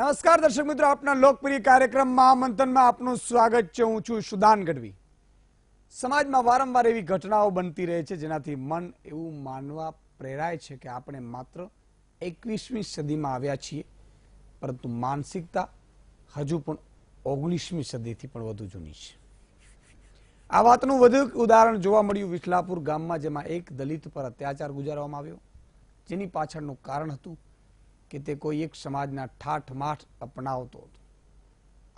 નમસ્કાર દર્શક મિત્રો, આપના લોકપ્રિય કાર્યક્રમ મહામંથનમાં આપનું સ્વાગત છે। હું છું સુદાન ગઢવી। સમાજમાં વારંવાર એવી ઘટનાઓ બનતી રહે છે જેનાથી મન એવું માનવા પ્રેરાય છે કે આપણે માત્ર 21મી સદીમાં આવ્યા છીએ, પરંતુ માનસિકતા હજુ પણ 19મી સદીથી પણ વધુ જૂની છે। આ વાતનું વધુ એક ઉદાહરણ જોવા મળ્યું વિઠલાપુર ગામમાં, જેમાં એક દલિત પર અત્યાચાર ગુજારવામાં આવ્યો, જેની પાછળનું કારણ હતું કે તે કોઈ એક સમાજના ઠાઠમાઠ અપનાવતો હતો।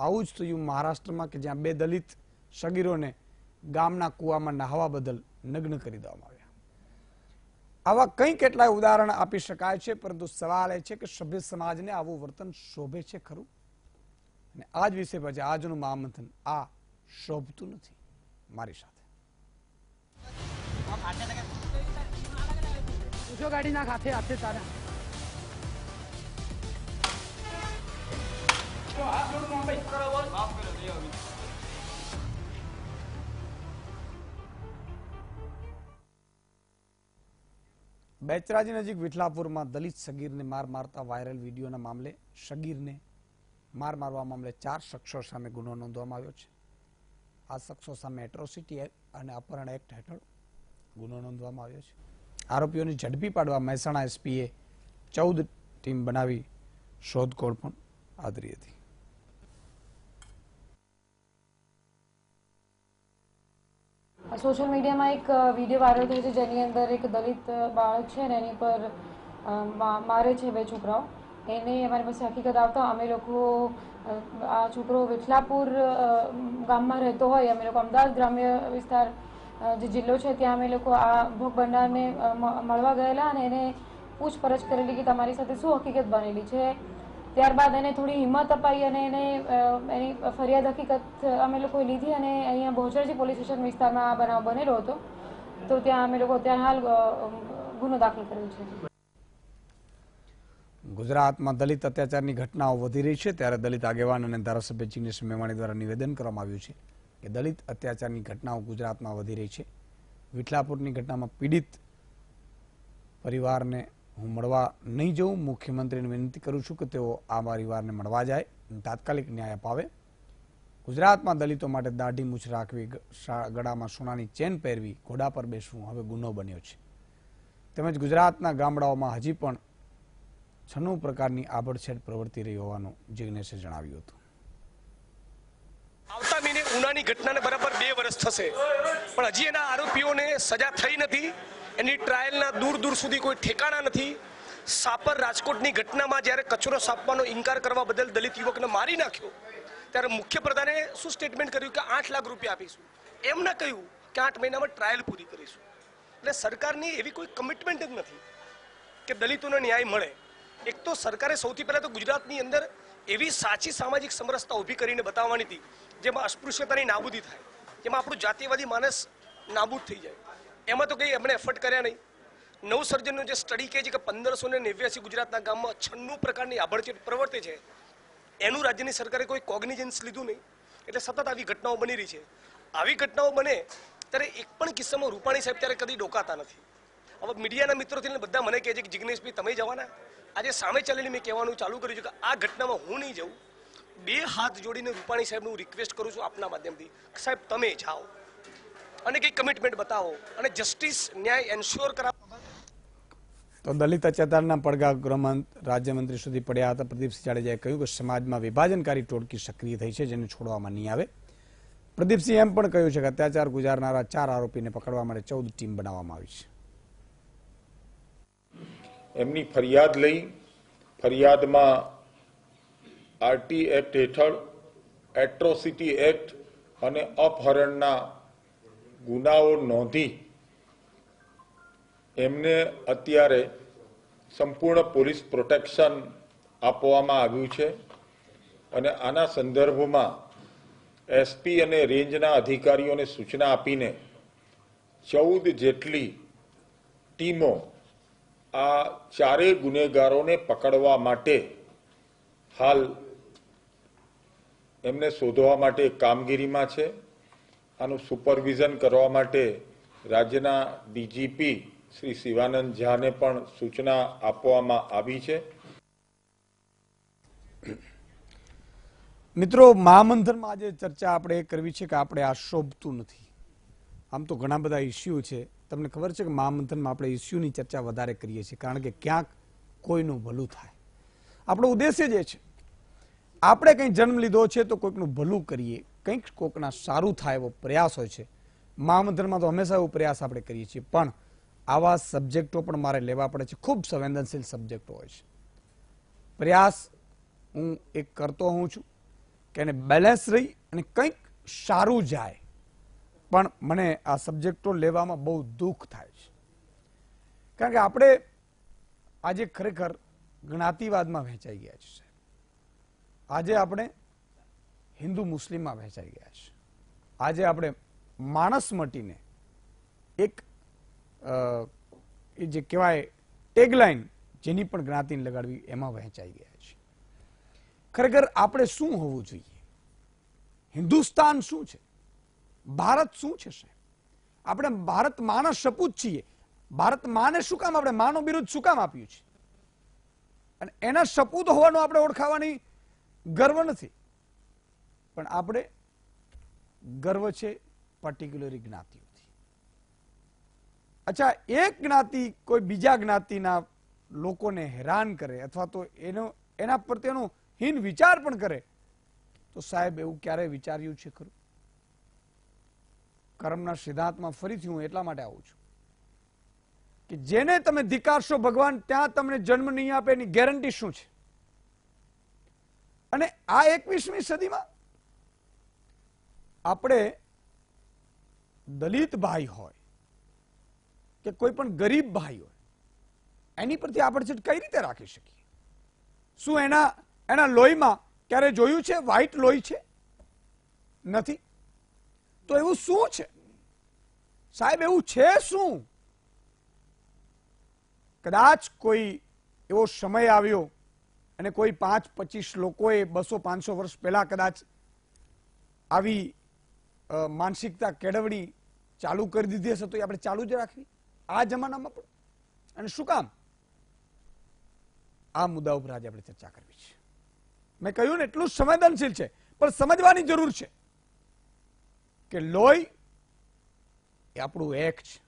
આવું જ થયું મહારાષ્ટ્રમાં કે જ્યાં બે દલિત સગીરોને ગામના કૂવામાં નહાવા બદલ નગ્ન કરી દેવામાં આવ્યા। આવા કંઈ કેટલાય ઉદાહરણ આપી શકાય છે, પરંતુ સવાલ એ છે કે સભ્ય સમાજને આવું વર્તન શોભે છે ખરું? અને આ જ વિષય પછી આજનું મહામંથન આ શોભતું નથી। મારી સાથે ગાડી ના ખાતે હાથે તારા બેચરાજી નજીક વિઠલાપુરમાં દલિત સગીરને માર મારતા વાયરલ વિડીયોના મામલે સગીરને માર મારવા મામલે 4 શખ્સો સામે ગુનો નોંધવામાં આવ્યો છે। આ શખ્સો સામે એટ્રોસિટી અને અપહરણ એક્ટ હેઠળ ગુનો નોંધવામાં આવ્યો છે। આરોપીઓને ઝડપી પાડવા મહેસાણા એસપીએ 14 ટીમ બનાવી શોધખોળ પણ આદરી હતી। સોશિયલ મીડિયામાં એક વિડીયો વાયરલ થયો છે જેની અંદર એક દલિત બાળક છે ને એની પર મારે છે બે છોકરાઓ। એને અમારી પાસે હકીકત આવતા અમે લોકો આ છોકરો વિઠલાપુર ગામમાં રહેતો હોય, અમે લોકો અમદાવાદ ગ્રામ્ય વિસ્તાર જે જિલ્લો છે ત્યાં અમે લોકો આ ભોગ બનનારને મળવા ગયેલા અને એને પૂછપરછ કરેલી કે તમારી સાથે શું હકીકત બનેલી છે। ત્યારબાદ એને થોડી હિંમત અપાઈ અને એને એની ફરિયાદ હકીકત અમે લોકોએ લીધી અને અહીંયા બહુચરાજી પોલીસ સ્ટેશન વિસ્તારમાં આ બનાવ બનેલો હતો, તો ત્યાં અમે લોકો ત્યાં હાલ ગુનો દાખલ કરેલ છે। ગુજરાતમાં દલિત અત્યાચારની ઘટનાઓ વધી રહી છે, ત્યારે દલિત આગેવાન અને ધારાસભ્ય જિગ્નેશ મેવાણી દ્વારા નિવેદન કરવામાં આવ્યું છે કે દલિત અત્યાચારની ઘટનાઓ ગુજરાતમાં વધી રહી છે। વિઠલાપુરની ઘટનામાં પીડિત પરિવારને હું મળવા નહીં જઉં, મુખ્યમંત્રીને વિનંતી કરું છું કે તેઓ આ પરિવારને મળવા જાય અને તાત્કાલિક ન્યાય અપાવે। ગુજરાતમાં દલિતો માટે દાઢી મૂછ રાખવી, ગળામાં સોનાની ચેન પહેરવી, ઘોડા પર બેસવું હવે ગુનો બન્યો છે। તેમજ ગુજરાતના ગામડાઓમાં હજી પણ 96 પ્રકારની આભડછેડ પ્રવર્તી રહી હોવાનું જિગ્નેશે જણાવ્યું હતું। આવતા મહિને ઉનાની ઘટનાને બરાબર 2 વર્ષ થશે, પણ હજી એના આરોપીઓને સજા થઈ નથી। એની ટ્રાયલના દૂર દૂર સુધી કોઈ ઠેકાણા નથી। સાપર રાજકોટની ઘટનામાં જ્યારે કચરો સાપવાનો ઇનકાર કરવા બદલ દલિત યુવકને મારી નાખ્યો, ત્યારે મુખ્યપ્રધાને શું સ્ટેટમેન્ટ કર્યું કે 8 લાખ રૂપિયા આપીશું, એમ ના કહ્યું કે 8 મહિનામાં ટ્રાયલ પૂરી કરીશું। એટલે સરકારની એવી કોઈ કમિટમેન્ટ જ નથી કે દલિતોને ન્યાય મળે। એક તો સરકારે સૌથી પહેલા તો ગુજરાતની અંદર એવી સાચી સામાજિક સમરસતા ઊભી કરીને બતાવવાની હતી જેમાં અસ્પૃશ્યતાની નાબૂદી થાય, જેમાં આપણું જાતિવાદી માનસ નાબૂદ થઈ જાય। એમાં તો કંઈ એમણે એફર્ટ કર્યા નહીં। નવસર્જનનો જે સ્ટડી કહે છે કે 1589 ગુજરાતના ગામમાં 96 પ્રકારની આભડછેડ પ્રવર્તે છે, એનું રાજ્યની સરકારે કોઈ કોગ્નિઝન્સ લીધું નહીં, એટલે સતત આવી ઘટનાઓ બની રહી છે। આવી ઘટનાઓ બને ત્યારે એક પણ કિસ્સામાં રૂપાણી સાહેબ ત્યારે કદી ડોકાતા નથી। હવે મીડિયાના મિત્રોથી બધા મને કહે છે કે જિગ્નેશભાઈ તમે જવાના? આજે સામે ચાલીને મેં કહેવાનું ચાલુ કર્યું છે કે આ ઘટનામાં હું નહીં જાઉં। 2 હાથ જોડીને રૂપાણી સાહેબને હું રિક્વેસ્ટ કરું છું આપના માધ્યમથી, સાહેબ તમે જાઓ અને કંઈક કમિટમેન્ટ બતાવો અને જસ્ટિસ ન્યાય એન્શ્યોર કરાવો। તો દલિત અત્યાચારના પડઘા ગૃહ રાજ્યમંત્રી સુધી પડ્યા હતા। પ્રદીપસિંહ જાડેજાએ કહ્યું કે સમાજમાં વિભાજનકારી ટોળકી સક્રિય થઈ છે, જેને છોડવામાં નહીં આવે। પ્રદીપસિંહ એમ પણ કહ્યું છે કે અત્યાચાર ગુજારનારા 4 આરોપીને પકડવા માટે 14 ટીમ બનાવવામાં આવી છે। એમની ફરિયાદ લઈ ફરિયાદમાં આરટી એક્ટ હેઠળ એટ્રોસિટી એક્ટ અને અપહરણના ગુનાઓ નોંધી એમને અત્યારે સંપૂર્ણ પોલીસ પ્રોટેક્શન આપવામાં આવ્યું છે અને આના સંદર્ભમાં એસપી અને રેન્જના અધિકારીઓને સૂચના આપીને 14 જેટલી ટીમો આ 4 ગુનેગારોને પકડવા માટે હાલ એમને શોધવા માટે કામગીરીમાં છે। આનું સુપરવિઝન કરવા માટે રાજ્યના ડીજીપી શ્રી શિવાનંદ ઝાને પણ સૂચના આપવામાં આવી છે। મિત્રો, મહામંથનમાં આજે ચર્ચા આપણે એ કરવી છે કે આપણે આ શોભતું નથી. આમ તો ઘણા બધા ઇસ્યુ છે. તમને ખબર છે કે મહામંથનમાં આપણે ઇસ્યુની ચર્ચા વધારે કરીએ છીએ, કારણ કે ક્યાંક કોઈનું ભલું થાય. આપણો ઉદ્દેશ્ય જે છે, આપણે કંઈ જન્મ લીધો છે તો કોઈકનું ભલું કરીએ, કંઈક કોઈકના સારું થાય એવો પ્રયાસ હોય છે. મહામંથનમાં તો હંમેશા એવો પ્રયાસ આપણે કરીએ છીએ, પણ આવા સબ્જેક્ટો પણ મારે લેવા પડે છે. ખૂબ સંવેદનશીલ સબ્જેક્ટો હોય છે. પ્રયાસ હું એક કરતો હું છું કે એને બેલેન્સ રહી અને કંઈક સારું જાય, પણ મને આ સબ્જેક્ટો લેવામાં બહુ દુઃખ થાય છે, કારણ કે આપણે આજે ખરેખર જ્ઞાતિવાદમાં વહેંચાઈ ગયા છે. આજે આપણે હિન્દુ મુસ્લિમમાં વહેંચાઈ ગયા છે. આજે આપણે માણસ મટીને એક એ જે કહેવાય ટેગલાઇન, જેની પણ જ્ઞાતિને લગાડવી, એમાં વહેંચાઈ ગયા છે. ખરેખર આપણે શું હોવું જોઈએ? હિન્દુસ્તાન શું છે? ભારત શું છે? સાહેબ, આપણે ભારત માના સપૂત છીએ. ભારત માને શું કામ આપણે માનો બિરુદ શું કામ આપ્યું છે? અને એના સપૂત હોવાનું આપણે ઓળખાવાની ગર્વ નથી, પણ આપણે ગર્વ છે પર્ટિક્યુલર જ્ઞાતિઓથી. અચ્છા, એક જ્ઞાતિ કોઈ બીજા જ્ઞાતિના લોકોને હેરાન કરે અથવા તો એના પ્રત્યેનો હીન વિચાર પણ કરે, તો સાહેબ એવું ક્યારેય વિચાર્યું છે ખરું? કર્મના સિદ્ધાંતમાં ફરીથી હું એટલા માટે આવું છું કે જેને તમે ધિક્કારશો ભગવાન ત્યાં તમને જન્મ નહીં આપે એની ગેરંટી શું છે? અને આ 21મી સદીમાં આપણે દલિત ભાઈ હોય કે કોઈ પણ ગરીબ ભાઈ હોય, એની પરથી આપણે કઈ રીતે રાખી શકીએ? શું એના લોહીમાં ક્યારે જોયું છે વ્હાઈટ લોહી છે? નથી. તો એવું શું છે સાહેબ? એવું છે શું? કદાચ કોઈ એવો સમય આવ્યો અને કોઈ 5-25 લોકોએ 200-500 વર્ષ પહેલા કદાચ આવી માનસિકતા કેળવણી ચાલુ કરી દીધી હશે, તો એ આપણે ચાલુ જ રાખવી આ જમાનામાં પણ? અને શું કામ? આ મુદ્દા ઉપર આજે આપણે ચર્ચા કરવી છે. મેં કહ્યું ને, એટલું સંવેદનશીલ છે, પણ સમજવાની જરૂર છે કે લોહી એ આપણું એક છે,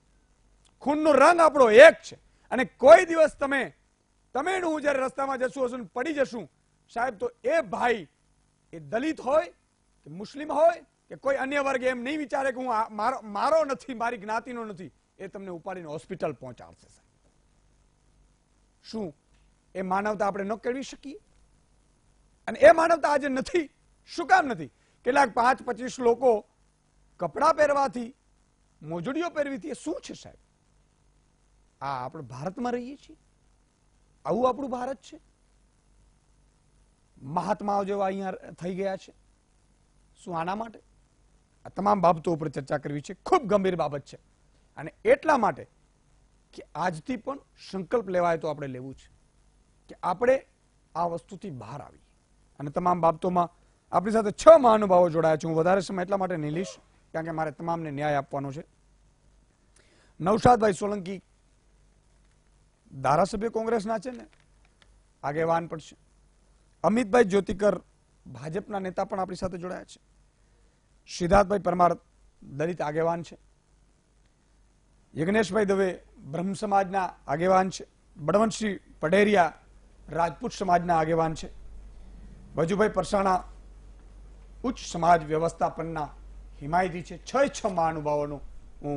ખૂનનો રંગ આપણો એક છે. અને કોઈ દિવસ તમે હું જયારે રસ્તામાં જશું હશું પડી જશું સાહેબ, તો એ ભાઈ એ દલિત હોય કે મુસ્લિમ હોય કે કોઈ અન્ય વર્ગ એમ નહીં વિચારે કે હું મારો નથી, મારી જ્ઞાતિનો નથી, એ તમને ઉપાડીને હોસ્પિટલ પહોંચાડશે. શું એ માનવતા આપણે ન કેળવી શકીએ? અને એ માનવતા આજે નથી. શું કામ નથી? કેટલાક 5-25 લોકો કપડા પહેરવાથી, મોજડીઓ પહેરવીથી એ શું છે સાહેબ? આ આપણે ભારતમાં રહીએ છીએ? આવું આપણું ભારત છે? મહાત્માઓ જેવા અહીંયા થઈ ગયા છે. શું આના માટે? આ તમામ બાબતો ઉપર ચર્ચા કરવી છે. ખૂબ ગંભીર બાબત છે, અને એટલા માટે કે આજથી પણ સંકલ્પ લેવાય તો આપણે લેવું છે કે આપણે આ વસ્તુથી બહાર આવીએ. અને તમામ બાબતોમાં આપણી સાથે 6 મહાનુભાવો જોડાયા છે. હું વધારે સમય એટલા માટે નહીં લઈશ, કારણ કે મારે તમામને ન્યાય આપવાનો છે. નૌશાદભાઈ સોલંકી ધારાસભ્ય કોંગ્રેસના છે ને, આગેવાન પણ છે. અમિતભાઈ જ્યોતિકર ભાજપના નેતા પણ આપણી સાથે જોડાયા છે. સિદ્ધાર્થભાઈ પરમાર દલિત આગેવાન છે. યજ્ઞેશભાઈ દવે બ્રહ્મ સમાજના આગેવાન છે. બળવંતસિંહ પઢેરિયા રાજપૂત સમાજના આગેવાન છે. વજુભાઈ પરસાણા ઉચ્ચ સમાજ વ્યવસ્થાપનના હિમાયતી છે. 6 મહાનુભાવોનું હું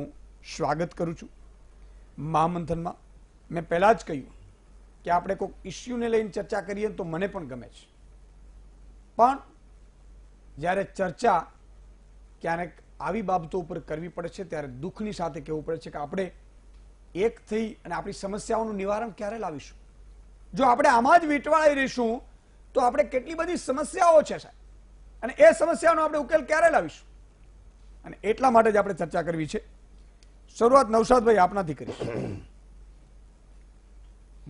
સ્વાગત કરું છું મહામંથનમાં. મેં પહેલા જ કહ્યું કે આપણે કોઈ ઇસ્યુને લઈને ચર્ચા કરીએ તો મને પણ ગમે છે, પણ જ્યારે ચર્ચા ક્યારેક આવી બાબતો ઉપર કરવી પડે છે ત્યારે દુઃખની સાથે કહેવું પડે છે કે આપણે એક થઈ અને આપણી સમસ્યાઓનું નિવારણ ક્યારે લાવીશું? જો આપણે આમાં જ વીંટવાઈ રહીશું તો આપણે કેટલી બધી સમસ્યાઓ છે સાહેબ, અને એ સમસ્યાનો આપણે ઉકેલ ક્યારે લાવીશું? અને એટલા માટે જ આપણે ચર્ચા કરવી છે. શરૂઆત નૌશાદભાઈ આપનાથી કરીશું.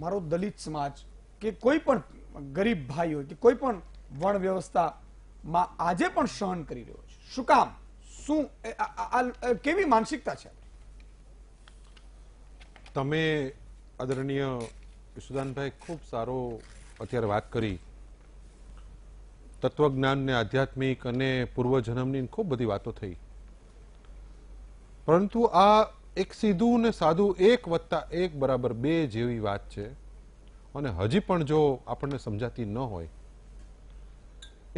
મારો દલિત સમાજ કે કોઈ પણ ગરીબ ભાઈ હોય કે કોઈ પણ વર્ણ વ્યવસ્થામાં આજે પણ સહન કરી રહ્યો છે. શું કામ? શું કેવી માનસિકતા છે? તમે આદરણીય સુદાનભાઈ ખૂબ સારો અત્યારે વાત કરી તત્વજ્ઞાન ને આધ્યાત્મિક અને પૂર્વજન્મની ખૂબ બધી વાતો થઈ, પરંતુ આ એક સીધું ને સાદું 1+1 = 2 જેવી વાત છે. અને હજી પણ જો આપણને સમજાતી ન હોય,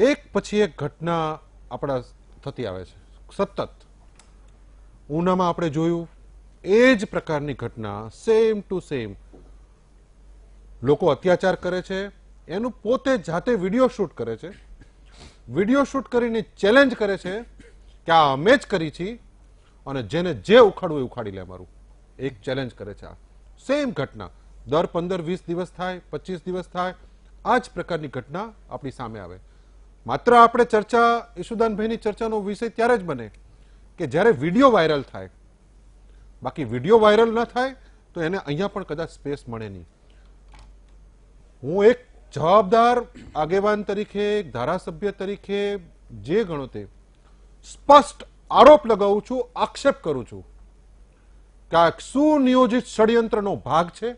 એક પછી એક ઘટના આપણા થતી આવે છે સતત. ઉનામાં આપણે જોયું એ જ પ્રકારની ઘટના, સેમ ટુ સેમ. લોકો અત્યાચાર કરે છે, એનું પોતે જાતે વિડીયો શૂટ કરે છે, વિડીયો શૂટ કરીને ચેલેન્જ કરે છે કે આ અમે જ કરી છે, અને જેને જે ઉખાડવું એ ઉખાડી લે અમારું. એક ચેલેન્જ કરે છે. આ સેમ ઘટના દર 15-20 દિવસ થાય, 25 દિવસ થાય, આ જ પ્રકારની ઘટના આપણી સામે આવે. માત્ર આપણે ચર્ચા, ઈશુદાનભાઈની ચર્ચાનો વિષય ત્યારે જ બને કે જ્યારે વિડીયો વાયરલ થાય. બાકી વિડીયો વાયરલ ન થાય તો એને અહીંયા પણ કદાચ સ્પેસ મળે નહીં. હું એક જવાબદાર આગેવાન તરીકે, એક ધારાસભ્ય તરીકે જે ગણો તે સ્પષ્ટ આરોપ લગાવું છું, આક્ષેપ કરું છું કે આ સુનિયોજિત ષડયંત્રનો ભાગ છે.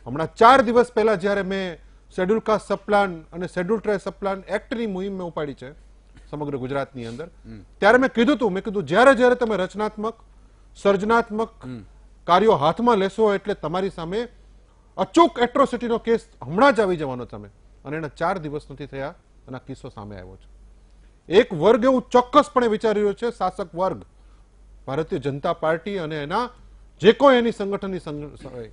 હમણાં 4 દિવસ પહેલા જ્યારે મેં શેડ્યુલ કાસ્ટ સબપ્લાન અને શેડ્યુલ ટ્રાઇબ સબપ્લાન એક્ટની મુહિમ મેં ઉપાડી છે સમગ્ર ગુજરાતની અંદર, ત્યારે મેં કીધું જ્યારે જ્યારે તમે રચનાત્મક, સર્જનાત્મક કાર્યો હાથમાં લેશો એટલે તમારી સામે અચૂક એટ્રોસિટીનો કેસ હમણાં જ આવી જવાનો તમે. અને એના 4 દિવસ નથી થયા અને આ કિસ્સો સામે આવ્યો છે. એક વર્ગ એવું ચોક્કસપણે વિચારી રહ્યો છે, શાસક વર્ગ, ભારતીય જનતા પાર્ટી અને એના જે કોઈ એની સંગઠનની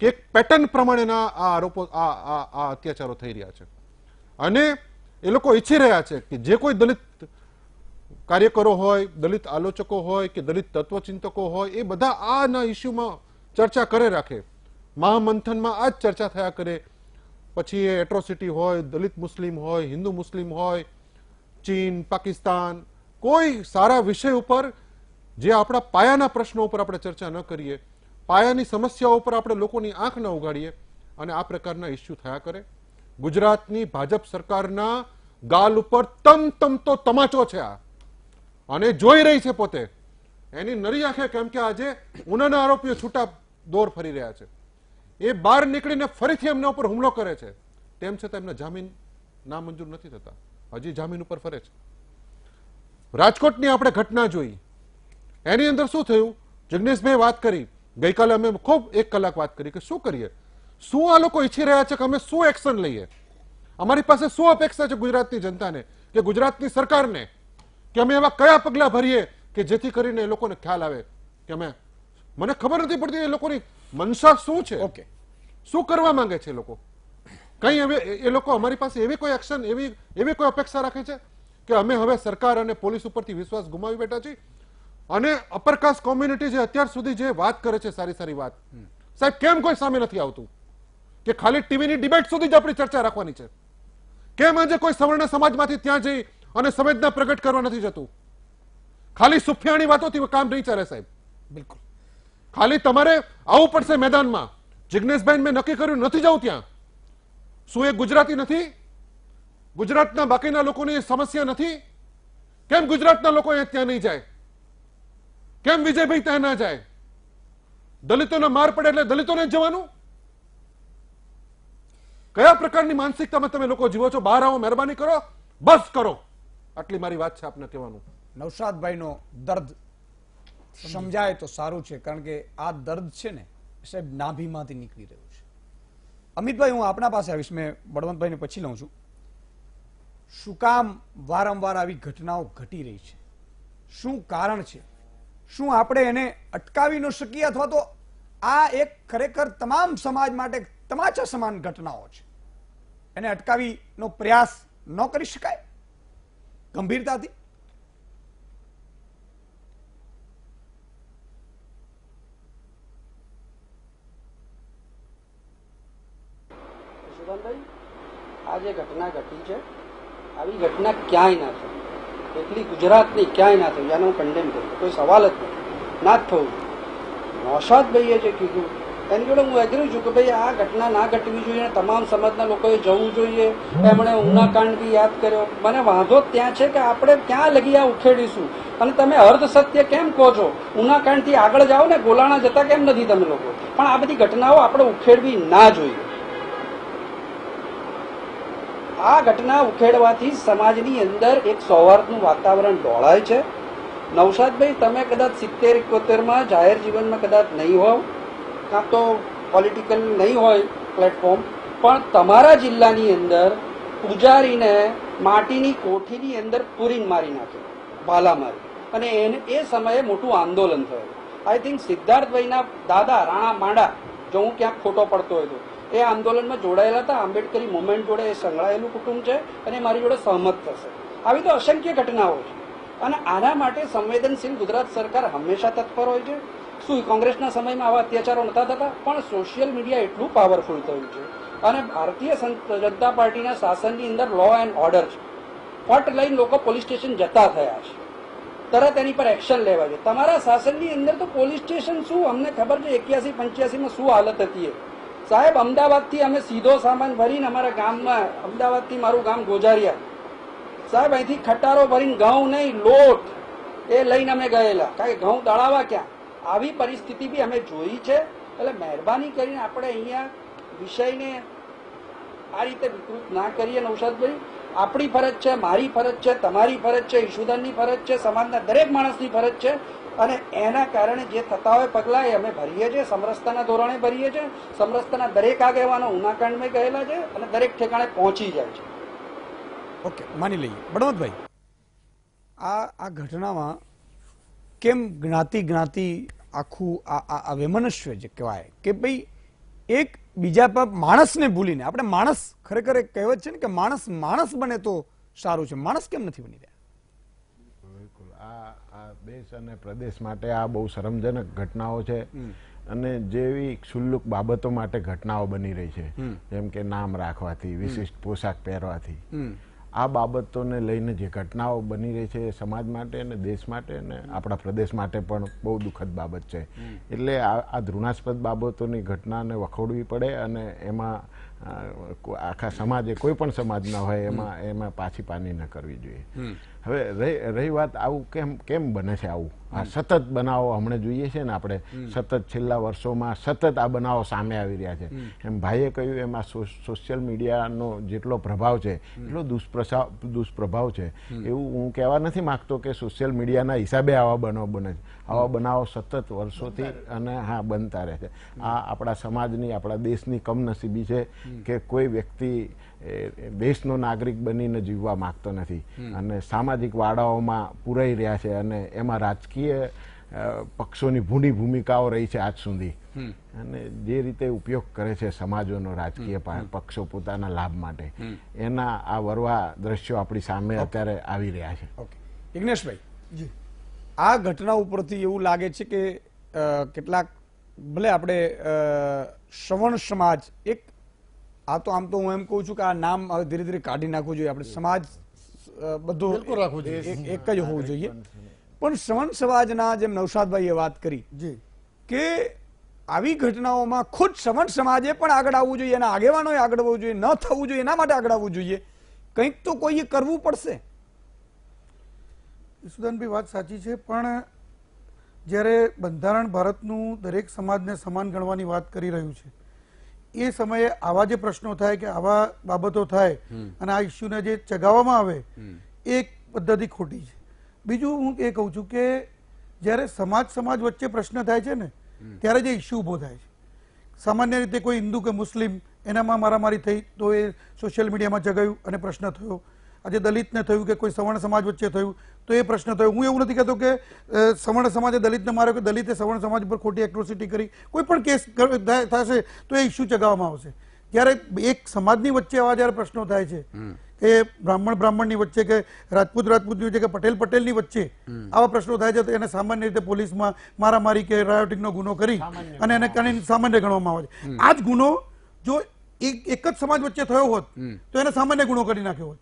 કે એક પેટર્ન પ્રમાણેના આ આરોપો, આ અત્યાચારો થઈ રહ્યા છે. અને એ લોકો ઈચ્છી રહ્યા છે કે જે કોઈ દલિત કાર્યકરો હોય, દલિત આલોચકો હોય કે દલિત તત્વચિંતકો હોય, એ બધા આના ઇસ્યુમાં ચર્ચા કરે રાખે. મહામંથનમાં આ જ ચર્ચા થયા કરે. પછી એ એટ્રોસિટી હોય, દલિત મુસ્લિમ હોય, હિન્દુ મુસ્લિમ હોય, ચીન, પાકિસ્તાન, કોઈ સારા વિષય ઉપર જે આપણા પાયાના પ્રશ્નો ઉપર આપણે ચર્ચા ન કરીએ, પાયાની સમસ્યાઓ ઉપર આપણે લોકોની આંખ ન ઉગાડીએ અને આ પ્રકારના ઇસ્યુ થયા કરે. ગુજરાતની ભાજપ સરકારના ગાલ ઉપર તમતમતો તમાચો છે આ, અને જોઈ રહી છે પોતે એની નરી આંખે, કેમ કે આજે ઉનાના આરોપીઓ છૂટા દોર ફરી રહ્યા છે. એ બહાર નીકળીને ફરીથી એમના ઉપર હુમલો કરે છે, તેમ છતાં એમના જામીન નામંજૂર નથી થતા, હજી જામીન ઉપર ફરે છે. રાજકોટની આપણે ઘટના જોઈ, એની અંદર શું થયું? જિગ્નેશભાઈ વાત કરી, ગઈકાલે અમે ખૂબ 1 કલાક વાત કરી કે શું કરીએ, શું આ લોકો ઈચ્છી રહ્યા છે કે અમે શું એક્શન લઈએ, અમારી પાસે શું અપેક્ષા છે ગુજરાતની જનતાને કે ગુજરાતની સરકારને, કે અમે એવા કયા પગલા ભરીએ કે જેથી કરીને એ લોકોને ખ્યાલ આવે કે અમે, મને ખબર નથી પડતી એ લોકોની મનસા શું છે, ઓકે, શું કરવા માંગે છે લોકો. કઈ હવે એ લોકો અમારી પાસે એવી કોઈ એક્શન, એવી કોઈ અપેક્ષા રાખે છે કે અમે હવે સરકાર અને પોલીસ ઉપરથી વિશ્વાસ ગુમાવી બેઠા છીએ. અને અપરકાસ્ટ કોમ્યુનિટી જે અત્યાર સુધી જે વાત કરે છે સારી સારી વાત, સાહેબ કેમ કોઈ સામે નથી આવતું? કે ખાલી ટીવીની ડિબેટ સુધી જ આપણી ચર્ચા રાખવાની છે? કેમ આજે કોઈ સવર્ણ સમાજમાંથી ત્યાં જઈ અને સંવેદના પ્રગટ કરવા નથી જતું? ખાલી સુફિયાણી વાતોથી કામ નહીં ચાલે સાહેબ. બિલકુલ, ખાલી તમારે આવવું પડશે મેદાનમાં. જિગ્નેશભાઈ મેં નક્કી કર્યું નથી જવું ત્યાં. શું એ ગુજરાતી નથી? ગુજરાતના બાકીના લોકોની સમસ્યા નથી? કેમ ગુજરાતના લોકો ત્યાં નહીં જાય? કેમ વિજયભાઈ ત્યાં ના જાય? દલિતોને માર પડે એટલે દલિતોને જ જવાનું? કયા પ્રકારની માનસિકતામાં તમે લોકો જીવો છો? બહાર આવો, મહેરબાની કરો, બસ કરો. આટલી મારી વાત છે આપને કહેવાનું. નૌશાદભાઈનો દર્દ સમજાય તો સારું છે, કારણ કે આ દર્દ છે ને સાહેબ નાભીમાંથી નીકળી રહ્યું છે. અમિતભાઈ, હું આપના પાસે આવીશ, મેં બળવંતભાઈને પછી લઉં છું. શું કામ વારંવાર આવી ઘટનાઓ ઘટી રહી છે? શું કારણ છે? શું આપણે એને અટકાવી ન શકીએ, અથવા તો આ એક ખરેખર તમામ સમાજ માટે તમાચા સમાન ઘટનાઓ છે, એને અટકાવીનો પ્રયાસ ન કરી શકાય ગંભીરતાથી? સુદાનભાઈ, આ જે ઘટના ઘટી છે, આવી ઘટના ક્યાંય ના થઈ, એટલી ગુજરાતની ક્યાંય ના થઈ, આને હું કન્ડેમ કરું, કોઈ સવાલ જ નથી, ના જ થવું. નૌશાદભાઈએ જે કીધું એની જોડે હું એગ્રી છું કે ભાઈ આ ઘટના ના ઘટવી જોઈએ, તમામ સમાજના લોકોએ જવું જોઈએ. એમણે ઉનાકાંડ બી યાદ કર્યો. મને વાંધો ત્યાં છે કે આપણે ક્યાં લગી આ ઉખેડીશું, અને તમે અર્ધ સત્ય કેમ કહો છો? ઉનાકાંડથી આગળ જાઓ ને, ગોલાણા જતા કેમ નથી તમે લોકો? પણ આ બધી ઘટનાઓ આપણે ઉખેડવી ના જોઈએ. આ ઘટના ઉખેડવાથી સમાજની અંદર એક સૌહાર્દનું વાતાવરણ ડોળાય છે. નૌશાદભાઈ, તમે કદાચ 70-71માં જાહેર જીવનમાં કદાચ નહીં હોવ, કાં તો પોલિટિકલ નહીં હોય પ્લેટફોર્મ, પણ તમારા જિલ્લાની અંદર પૂજારીને માટીની કોઠીની અંદર પૂરીને મારી નાખ્યો, ભાલા મારી, અને એ સમયે મોટું આંદોલન થયું. આઈ થિંક સિદ્ધાર્થભાઈના દાદા રાણા માંડા, જો હું ક્યાંક ખોટો પડતો હોય તો, એ આંદોલનમાં જોડાયેલા હતા. આંબેડકરી મુવમેન્ટ જોડે એ સંકળાયેલું કુટુંબ છે અને મારી જોડે સહમત થશે. આવી તો અસંખ્ય ઘટનાઓ છે અને આના માટે સંવેદનશીલ ગુજરાત સરકાર હંમેશા તત્પર હોય છે. શું કોંગ્રેસના સમયમાં આવા અત્યાચારો નતા થતા? પણ સોશિયલ મીડિયા એટલું પાવરફુલ થયું છે અને ભારતીય જનતા પાર્ટીના શાસનની અંદર લો એન્ડ ઓર્ડર છે. ફટ લઈને લોકો પોલીસ સ્ટેશન જતા થયા છે, તરત એની પર એક્શન લેવા છે. તમારા શાસનની અંદર તો પોલીસ સ્ટેશન શું, અમને ખબર છે 81-85માં શું હાલત હતી. સાહેબ, અમદાવાદથી અમે સીધો સામાન ભરીને અમારા ગામમાં, અમદાવાદથી મારું ગામ ગોજારિયા, સાહેબ અહીંથી ખટારો ભરીને ઘઉં નહીં લોટ એ લઈને અમે ગયેલા, કારણ કે ઘઉં દળાવા ક્યાં. આવી પરિસ્થિતિ બી અમે જોઈ છે. એટલે મહેરબાની કરીને આપણે અહીંયા વિષયને આ રીતે વિકૃત ના કરીએ. નૌશાદભાઈ, આપણી ફરજ છે, મારી ફરજ છે, તમારી ફરજ છે, ઈશુદાનની ફરજ છે, સમાજના દરેક માણસની ફરજ છે અને એના કારણે જે થતા હોય પગલાં એ અમે ભરીએ છીએ, સમરસતાના ધોરણે ભરીએ છીએ. સમરસતાના દરેક આગેવાનો ઉનાકાંડમાં ગયેલા છે અને દરેક ઠેકાણે પહોંચી જાય છે. ઓકે, માની લઈએ. બળવંતભાઈ, આ ઘટનામાં કેમ જ્ઞાતિ આખું આ વૈમનસ્ય જે કહેવાય કે ભાઈ એક બીજા પર માણસને ભૂલીને, આપણે માણસ ખરેખર એક કહેવત છે ને કે માણસ બને તો સારું છે, માણસ કેમ નથી બની રહ્યા? બિલકુલ, આ દેશ અને પ્રદેશ માટે આ બહુ શરમજનક ઘટનાઓ છે અને જેવી ક્ષુલ્લક બાબતો માટે ઘટનાઓ બની રહી છે, જેમ કે નામ રાખવાથી, વિશિષ્ટ પોશાક પહેરવાથી, આ બાબતોને લઈને જે ઘટનાઓ બની રહી છે એ સમાજ માટે અને દેશ માટે અને આપણા પ્રદેશ માટે પણ બહુ દુઃખદ બાબત છે. એટલે આ ઘૃણાસ્પદ બાબતોની ઘટનાને વખોડવી પડે અને એમાં આખા સમાજે, કોઈ પણ સમાજના હોય, એમાં પાછી પાની ન કરવી જોઈએ. હવે રહી વાત, આવું કેમ બને છે? આવું આ સતત બનાવો હમણાં જોઈએ છે ને આપણે, સતત છેલ્લા વર્ષોમાં સતત આ બનાવો સામે આવી રહ્યા છે. એમ ભાઈએ કહ્યું એમ આ સોશિયલ મીડિયાનો જેટલો પ્રભાવ છે એટલો દુષ્પ્રભાવ છે. એવું હું કહેવા નથી માગતો કે સોશિયલ મીડિયાના હિસાબે આવા બનાવો બને છે. આવા બનાવો સતત વર્ષોથી અને બનતા રહે છે. આ આપણા સમાજની, આપણા દેશની કમનસીબી છે કે કોઈ વ્યક્તિ દેશનો નાગરિક બનીને જીવવા માંગતો નથી અને સામાજિક વાડાઓમાં પુરાઈ રહ્યા છે અને એમાં રાજકીય પક્ષોની ભૂંડી ભૂમિકાઓ રહી છે આજ સુધી અને જે રીતે ઉપયોગ કરે છે સમાજોનો રાજકીય પક્ષો પોતાના લાભ માટે, એના આ વરવા દ્રશ્યો આપણી સામે અત્યારે આવી રહ્યા છે. ઓકે, જિગ્નેશભાઈ, આ ઘટના ઉપરથી એવું લાગે છે કે કેટલાક, ભલે આપણે શ્રવણ સમાજ, એક આ તો આમ તો હું એમ કહું છું કે આ નામ હવે ધીરે ધીરે કાઢી નાખવું જોઈએ. આપણે સમાજ બધો એક જ હોવું જોઈએ, પણ શ્રવણ સમાજના, જેમ નૌશાદભાઈએ વાત કરી કે આવી ઘટનાઓમાં ખુદ શ્રવણ સમાજે પણ આગળ આવવું જોઈએ, એના આગેવાનોએ આગળ આવવું જોઈએ, ન થવું જોઈએ એના માટે આગળ આવવું જોઈએ. કંઈક તો કોઈએ કરવું પડશે. ઈશુદાનભાઈ, વાત સાચી છે, પણ જ્યારે બંધારણ ભારતનું દરેક સમાજને સમાન ગણવાની વાત કરી રહ્યું છે, એ સમયે આવા જે પ્રશ્નો થાય કે આવા બાબતો થાય અને આ ઇસ્યુને જે ચગાવવામાં આવે, એ પદ્ધતિ ખોટી છે. બીજું હું એ કહું છું કે જ્યારે સમાજ વચ્ચે પ્રશ્ન થાય છે ને, ત્યારે જે ઇસ્યુ ઊભો થાય છે, સામાન્ય રીતે કોઈ હિન્દુ કે મુસ્લિમ એનામાં મારામારી થઈ તો એ સોશિયલ મીડિયામાં જગાયું અને પ્રશ્ન થયો. આજે દલિતને થયું કે કોઈ સવર્ણ સમાજ વચ્ચે થયું તો એ પ્રશ્ન થયો. હું એવું નથી કહેતો કે સવર્ણ સમાજે દલિતને માર્યો કે દલિતે સવર્ણ સમાજ પર ખોટી એટ્રોસિટી કરી. કોઈ પણ કેસ થશે તો એ ઇસ્યુ ચગાવવામાં આવશે. જ્યારે એક સમાજની વચ્ચે આવા જ્યારે પ્રશ્નો થાય છે કે બ્રાહ્મણની વચ્ચે કે રાજપૂતની વચ્ચે કે પટેલની વચ્ચે આવા પ્રશ્નો થાય છે તો એને સામાન્ય રીતે પોલીસમાં મારામારી કે રાયોટિંગનો ગુનો કરી અને એને સામાન્ય ગણવામાં આવે છે. આ જ ગુનો જો એક જ સમાજ વચ્ચે થયો હોત તો એને સામાન્ય ગુનો કરી નાખ્યો હોત,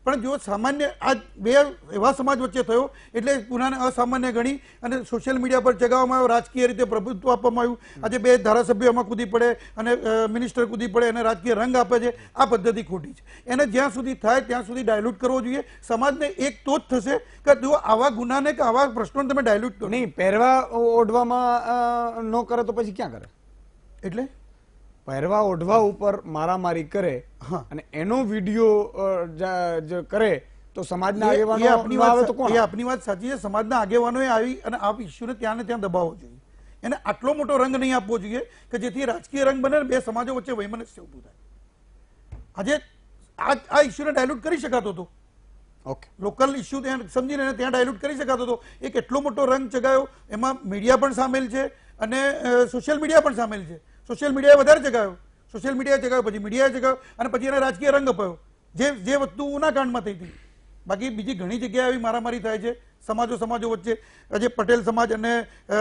પણ જો સામાન્ય આ બે એવા સમાજ વચ્ચે થયો એટલે ગુનાને અસામાન્ય ગણી અને સોશિયલ મીડિયા પર ચગાવવામાં આવ્યો, રાજકીય રીતે પ્રભુત્વ આપવામાં આવ્યું. આજે બે ધારાસભ્યો એમાં કૂદી પડે અને મિનિસ્ટર કૂદી પડે અને રાજકીય રંગ આપે છે. આ પદ્ધતિ ખોટી છે. એને જ્યાં સુધી થાય ત્યાં સુધી ડાયલ્યુટ કરવો જોઈએ. સમાજને એક તો જ થશે કે જો આવા ગુનાને કે આવા પ્રશ્નોને તમે ડાયલ્યુટ કરો. નહીં, પહેરવા ઓઢવામાં ન કરે તો પછી ક્યાં કરે? એટલે પહેરવા ઓઢવા ઉપર મારામારી કરે અને એનો વિડીયો કરે તો સમાજના આગેવાનો આવે તો કોણ? એ આપની વાત સાચી છે. સમાજના આગેવાનોએ આવી અને આ ઇસ્યુને ત્યાં ને ત્યાં દબાવવો જોઈએ. એને આટલો મોટો રંગ નહીં આપવો જોઈએ કે જેથી રાજકીય રંગ બને, બે સમાજો વચ્ચે વૈમનસ્ય ઊભું થાય. આજે આ ઇસ્યુને ડાયલ્યુટ કરી શકાતો હતો. ઓકે, લોકલ ઇસ્યુ ત્યાં સમજીને ત્યાં ડાયલ્યુટ કરી શકાતો હતો. એક એટલો મોટો રંગ ચગાયો, એમાં મીડિયા પણ સામેલ છે અને સોશિયલ મીડિયા પણ સામેલ છે. સોશિયલ મીડિયાએ વધારે ચગાવ્યો, સોશિયલ મીડિયાએ ચગાવ્યો, પછી મીડિયાએ ચગાવ્યો અને પછી એને રાજકીય રંગ અપાયો, જે વસ્તુ ઉના કાંડમાં થઈ હતી. બાકી બીજી ઘણી જગ્યાએ આવી મારામારી થાય છે સમાજો વચ્ચે. આજે પટેલ સમાજ અને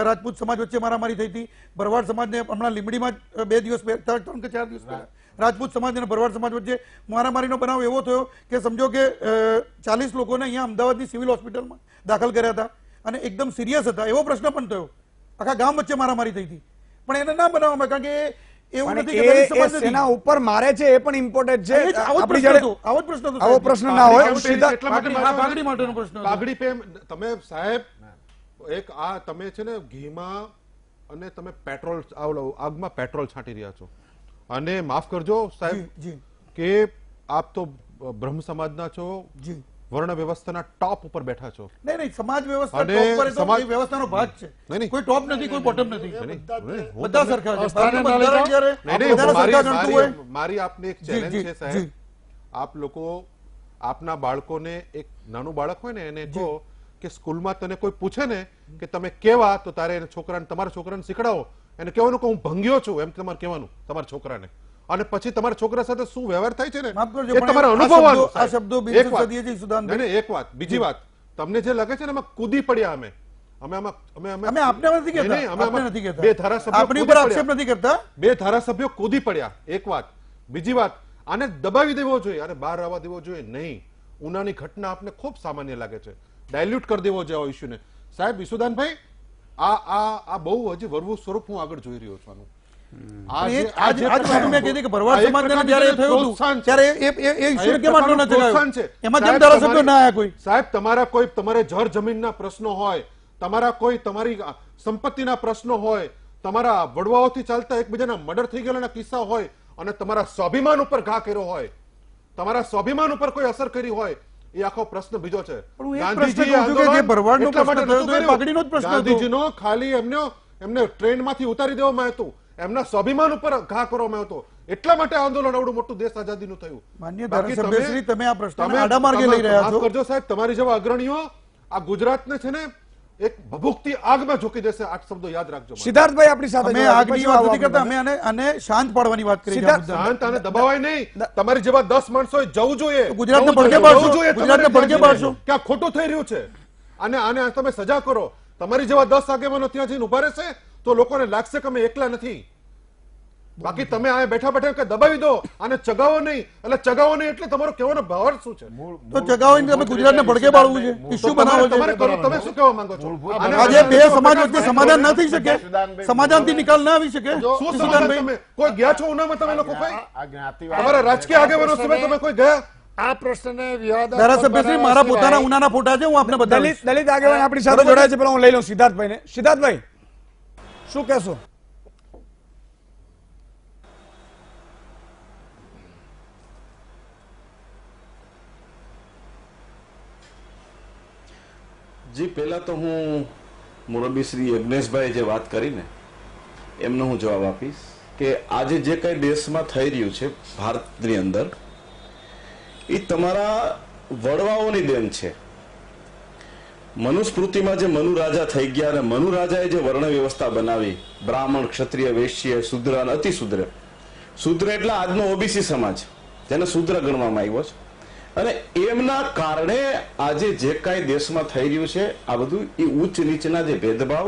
રાજપૂત સમાજ વચ્ચે મારામારી થઈ હતી. ભરવાડ સમાજને હમણાં લીંબડીમાં 2 દિવસ 3 કે 4 દિવસ પહેલા રાજપૂત સમાજ અને ભરવાડ સમાજ વચ્ચે મારામારીનો બનાવ એવો થયો કે સમજો કે 40 લોકોને અહીંયા અમદાવાદની સિવિલ હોસ્પિટલમાં દાખલ કર્યા હતા અને એકદમ સિરિયસ હતા. એવો પ્રશ્ન પણ થયો. આખા ગામ વચ્ચે મારામારી થઈ હતી, પણ એને ના બનાવવામાં, કારણ કે એવું નથી કે દલિત સમાજ નથી. એના ઉપર મારે છે એ પણ ઇમ્પોર્ટન્ટ છે. આવો જ આપણી પ્રશ્ન જોડે હતો, આવો જ પ્રશ્ન હતો. આવો પ્રશ્ન ના હોય. પાઘડી માટેનો પ્રશ્ન હતો. પાઘડી પે તમે સાહેબ એક આ તમે છે ને ઘીમાં અને તમે પેટ્રોલ આગમાં પેટ્રોલ છાંટી રહ્યા છો. અને માફ કરજો સાહેબ જી કે આપ તો બ્રહ્મ સમાજના છો, જી વર્ણ વ્યવસ્થાના ટોપ ઉપર બેઠા છો. નહીં, સમાજ વ્યવસ્થા અને ટોપ પર એ તો સમાજ- એ વ્યવસ્થાનો ભાગ છે. નહીં. કોઈ ટોપ નથી, કોઈ બોટમ નથી, હું બધા તમને- સરખા છે. સ્થાને ના લઈ બંધારણ જાઓ. જ્યારે નહીં, નહીં, બંધારણ સરખા ગણતું હોય. મારી આપને એક જી, ચેલેન્જ જી, છે સાહેબ. જી. આપ લોકો આપના બાળકોને, એક નાનું બાળક હોય ને એને કહો કે સ્કૂલમાં તને કોઈ પૂછે ને કે તમે કેવા, તો તારે એને તમારા છોકરાને શીખડાવો. એને કહેવાનું કે હું ભંગ્યો છું, એમ તમારે કહેવાનું તમારા છોકરાને. અને પછી તમારા છોકરા સાથે શું વ્યવહાર થાય છે ને માફ કરજો, એ પણ તમારે આ અનુભવવાનું. શબ્દો- આ શબ્દો એક વાત. બિનસંસદીય છે, સુદાનભાઈ. નહીં, નહીં, એક વાત. બીજી વાત, તમને જે લાગે છે ને એમાં કૂદી પડ્યા અમે અમે આપને નથી કહેતા, નહીં, અમે આપને આમાં નથી કહેતા. બે ધારાસભ્યો આપણી કૂદી ઉપર પડ્યા. આક્ષેપ નથી કરતા. 2 ધારાસભ્યો કૂદી પડ્યા. એક વાત. બીજી વાત, આને દબાવી દેવો જોઈએ, આને બહાર આવવા દેવો જોઈએ નહીં. ઉનાની ઘટના આપને ખૂબ સામાન્ય લાગે છે, ડાયલ્યુટ કરી દેવો જોઈએ ઇસ્યુને. સાહેબ ઈશુદાનભાઈ, આ બહુ હજી વરવું સ્વરૂપ હું આગળ જોઈ રહ્યો છું આનું. આજ વાત મેં કીધી કે ભરવાડ સમાજને જ્યારે એ થયું હતું ત્યારે એ ઇસ્યુ કેમ આટલો ન ચગાવ્યો? એમાં કેમ ધારાસભ્યો ના આવ્યા કોઈ? સાહેબ તમારે જળ જમીનના પ્રશ્નો હોય, તમારી સંપત્તિના પ્રશ્નો હોય, તમારા વડવાઓથી ચાલતા એકબીજાના મર્ડર થઈ ગયેલા કિસ્સા હોય અને તમારા સ્વાભિમાન ઉપર ઘા કર્યો હોય, તમારા સ્વાભિમાન ઉપર કોઈ અસર કરી હોય, એ આખો પ્રશ્ન બીજો છે. પણ હું એક પ્રશ્ન કહું છું કે જે ભરવાડનો પ્રશ્ન થયો હતો એ પાઘડીનો જ પ્રશ્ન હતો. ગાંધીજીનો ખાલી એમને ટ્રેનમાંથી ઉતારી દેવામાં આવ્યું હતું, એમના સ્વાભિમાન ઉપર ઘા કરવામાં આવ્યો હતો. એટલા માટે આંદોલન આવડું મોટું દેશ આઝાદીનું થયું. માન્ય બાકી ધારાસભ્યશ્રી, તમે આ પ્રશ્નને આડા માર્ગે લઈ રહ્યા છો. માફ કરજો સાહેબ, તમારી જેવા અગ્રણીઓ આ ગુજરાતને છે ને એક ભભૂકતી આગમાં ઝોકી દેશે. 8 શબ્દો યાદ રાખજો. સિદ્ધાર્થભાઈ આપણી સાથે અમે જોડાયા. આગની પછી વાત આવો નથી કરતા, આપણે. અમે આને શાંત પાડવાની વાત કરી છે. સિદ્ધાર્થ, શાંત અને દબાવાય નહીં. તમારી જેવા 10 માણસોએ જવું જોઈએ. ગુજરાતને જવું પડઘે જોઈએ. પાડશો. જવું જોઈએ. ગુજરાતને તમારે પડઘે પાડશો. કે આ ખોટું થઈ રહ્યું છે અને આને તમે સજા કરો. તમારી જેવા 10 આગેવાનો ત્યાં જઈને ઉભા રહેશે તો લોકોને લાગશે કે અમે એકલા નથી. બાકી તમે આ બેઠા બેઠા કે દબાવી દો અને ચગાવો નહીં, એટલે ચગાવો નહીં એટલે તમારો કહેવાનો ભાવ શું છે? તો ચગાવીને તમે ગુજરાતને પડઘે પાડવું છે, ઇસ્યુ બનાવવો તમારે છે. કરો. તમે શું કહેવા માંગો છો? આજે બે સમાજ વચ્ચે સમાધાન ન થઈ શકે, સમાધાનથી નિકાલ ના આવી શકે. શું સમાધાન? તમે કોઈ ગયા છો ઉનામાં? તમે લોકો કોઈ આ જ્ઞાતિવાદ તમારા રાજકીય આગેવાનો સિવાય તમે કોઈ ગયા? આ પ્રશ્નને વિવાદાસ્પદ ધારાસભ્યશ્રી, મારા બનાવવા પોતાના સિવાય ઉનાના ફોટા છે, હું આપને બતાવીશ. દલિત આગેવાન આપણી સાથે જોડાયા છે. પેલા હું લઈ લઉં સિદ્ધાર્થભાઈને. સિદ્ધાર્થભાઈ, શું કહેશો? જી, પહેલા તો હું મુરબ્બી શ્રી યજ્ઞેશભાઈ જે વાત કરીને એમનો હું જવાબ આપીશ કે આજે જે કઈ દેશમાં થઈ રહ્યું છે ભારતની અંદર, એ તમારા વડવાઓની દેન છે. મનુસ્મૃતિમાં જે મનુ રાજા થઈ ગયા અને મનુ રાજાએ જે વર્ણ વ્યવસ્થા બનાવી, બ્રાહ્મણ, ક્ષત્રિય, વૈશ્ય, શુદ્ર અને અતિશુદ્ર. શુદ્ર એટલે આજનો ઓબીસી સમાજ, જેને શુદ્ર ગણવામાં આવ્યો છે. અને એમના કારણે આજે જે કાંઈ દેશમાં થઈ રહ્યું છે આ બધું, એ ઉચ્ચ નીચના જે ભેદભાવ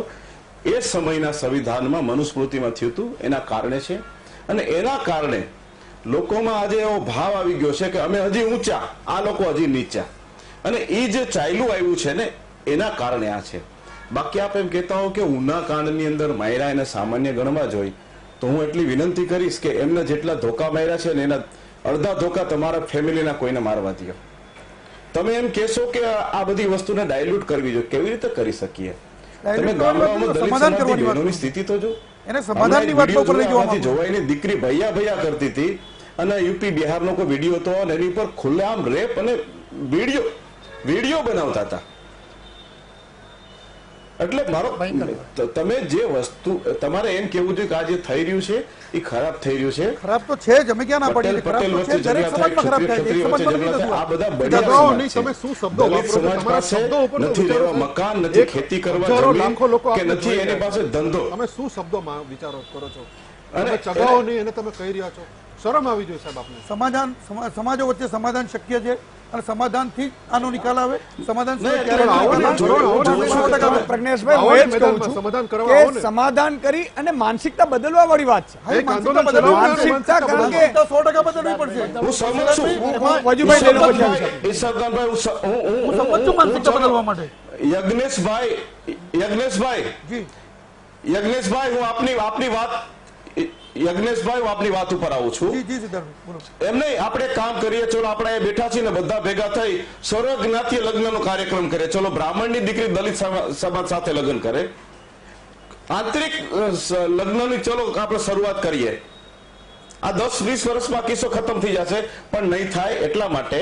એ સમયના સંવિધાનમાં મનુસ્મૃતિમાં થયું હતું, એના કારણે છે. અને એના કારણે લોકોમાં આજે એવો ભાવ આવી ગયો છે કે અમે હજી ઊંચા, આ લોકો હજી નીચા. અને એ જે ચાલ્યું આવ્યું છે ને એના કારણે આ છે. બાકી આપ એમ કહેતા હો કે ઉના કાંડની અંદર માયરા એને સામાન્ય ગણવા જોઈએ, તો હું એટલી વિનંતી કરીશ કે એમને જેટલા ધોકા માર્યા છે ને એના અડધા ધોકા તમારા ફેમિલીના કોઈને મારવા દો. તમે એમ કહેશો કે આ બધી વસ્તુને ડાયલ્યુટ કરવી જોઈએ, કેવી રીતે કરી શકીએ? તમે ગામડાઓમાં દલિત સમાજની બહેનોની સ્થિતિ તો જો, એને સમાધાનની વાત ઉપર લઈ જવા માંગુ છું. જોવાઈની દીકરી ભૈયા ભૈયા કરતી હતી અને યુપી બિહારનો કોઈ વિડીયો હતો અને એની ઉપર ખુલ્લેઆમ રેપ અને વિડીયો બનાવતા હતા. એટલે મારો તમે જે વસ્તુ તમારે એમ કેવું છે કે આ જે થઈ રહ્યું છે એ ખરાબ થઈ રહ્યું છે. ખરાબ તો છે જ, અમે ક્યાં ના પાડીએ, ખરાબ તો છે, દરેક સમાજમાં ખરાબ થાય છે, એક સમાજમાં નથી થતું. આ બધા જગાઓ બળિયા નહીં, સમાજ તમે છે. શું શબ્દો દલિત વાપરો છો? સમાજ તમારા પાસે શબ્દો ઉપર તો નથી વિચારો રહેવા છો. મકાન, નથી એક ખેતી કરવા હજારો જમીન લાખો લોકો કે આપણે નથી જોઈ એની રહ્યા પાસે ધંધો. તમે શું શબ્દોમાં વિચારો કરો છો? અને તમે ચગાવો નહીં એને તમે કહી રહ્યા છો. શરમ આવી જોઈએ સાહેબ આપને. સમાજો વચ્ચે સમાધાન શક્ય છે અને સમાધાનથી આનો નિકાલ આવે. સમાધાન સિવાય નહીં, ક્યારેય આવો નિકાલ ને, આવે? જોડો, આવો. પ્રજ્ઞેશભાઈ, હું એ જ કહું મેદાનમાં છું સમાધાન કરવા કે આવો ને. સમાધાન કરી અને માનસિકતા બદલવા વાળી વાત છે. હા, એ એક માનસિકતા આંદોલન બદલવી ચલાવો ને, પડશે. માનસિકતા કારણ કે માનસિકતા 100% બદલવી પડશે. હું સહમત છું. વજુભાઈ લઈ લો પછી આવી શકું. ઈશાબદાનભાઈ, હું સમજ છું માનસિકતા બદલવા માટે. યજ્ઞેશભાઈ, જી યજ્ઞેશભાઈ, હું આપની વાત ઉપર આવું છું. જી જી સિદ્ધાર્થભાઈ બોલો. એમ નહીં, આપણે કામ કરીએ, ચલો આપણે અહીંયા બેઠા છીએ ને બધા ભેગા થઈ સર્વજ્ઞાતીય લગ્નનો કાર્યક્રમ કરીએ. ચલો બ્રાહ્મણની દીકરી દલિત સમાજ સાથે લગ્ન કરે, આંતરિક લગ્નની ચલો આપણે શરૂઆત કરીએ. આ 10-20 વર્ષમાં કિસ્સો ખતમ થઈ જશે, પણ નહીં થાય એટલા માટે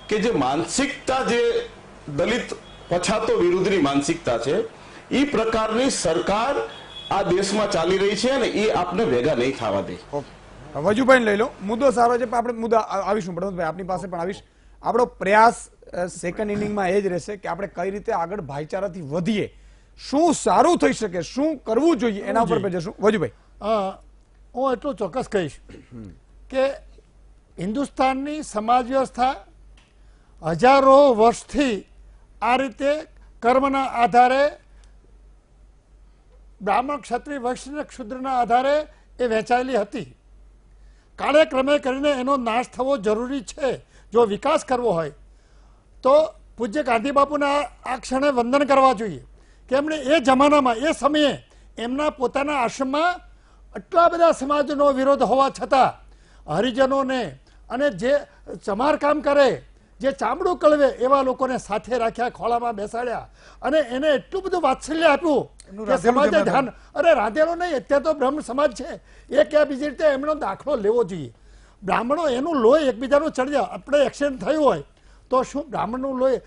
કે જે માનસિકતા, જે દલિત પછાતો વિરુદ્ધની માનસિકતા છે, એ પ્રકારની સરકાર આ દેશમાં ચાલી રહી છે અને એ આપને ભેગા નહીં થવા દે. વજુભાઈ લઈ લો. મુદ્દો સારો છે, પણ આપણે મુદ્દા આવીશું. પ્રમોદભાઈ, આપની પાસે પણ આવીશ. આપણો પ્રયાસ સેકન્ડ ઇનિંગમાં એ જ રહેશે કે આપણે કઈ રીતે આગળ ભાઈચારાથી વધીએ, શું સારું થઈ શકે, શું કરવું જોઈએ, એના ઉપર જશું. વજુભાઈ, હું એટલું ચોક્કસ કહીશ કે હિન્દુસ્તાનની સમાજ વ્યવસ્થા હજારો વર્ષથી આ રીતે કર્મના આધારે, બ્રાહ્મણ, ક્ષત્રિય, વૈશ્ય, ક્ષુદ્રના આધારે એ વહેંચાયેલી હતી. કાળે ક્રમે કરીને એનો નાશ થવો જરૂરી છે. જો વિકાસ કરવો હોય તો પૂજ્ય ગાંધી બાપુના આ ક્ષણે વંદન કરવા જોઈએ કે એમણે એ જમાનામાં, એ સમયે એમના પોતાના આશ્રમમાં આટલા બધા સમાજનો વિરોધ હોવા છતાં હરિજનોને અને જે સમારકામ કરે, જે ચામડું કળવે એવા લોકોને સાથે રાખ્યા, ખોળામાં બેસાડ્યા અને એને એટલું બધું વાત્સલ્ય આપ્યું કે સમાજે ધ્યાન, અરે રાધેલો નહીં, અત્યારે તો બ્રહ્મ સમાજ છે, એ ક્યાં બીજી રીતે એમનો દાખલો લેવો જોઈએ. બ્રાહ્મણો એનું લોહી એકબીજાનું ચડી જાય. આપણે એક્સિડન્ટ થયું હોય તો શું બ્રાહ્મણનું લોહી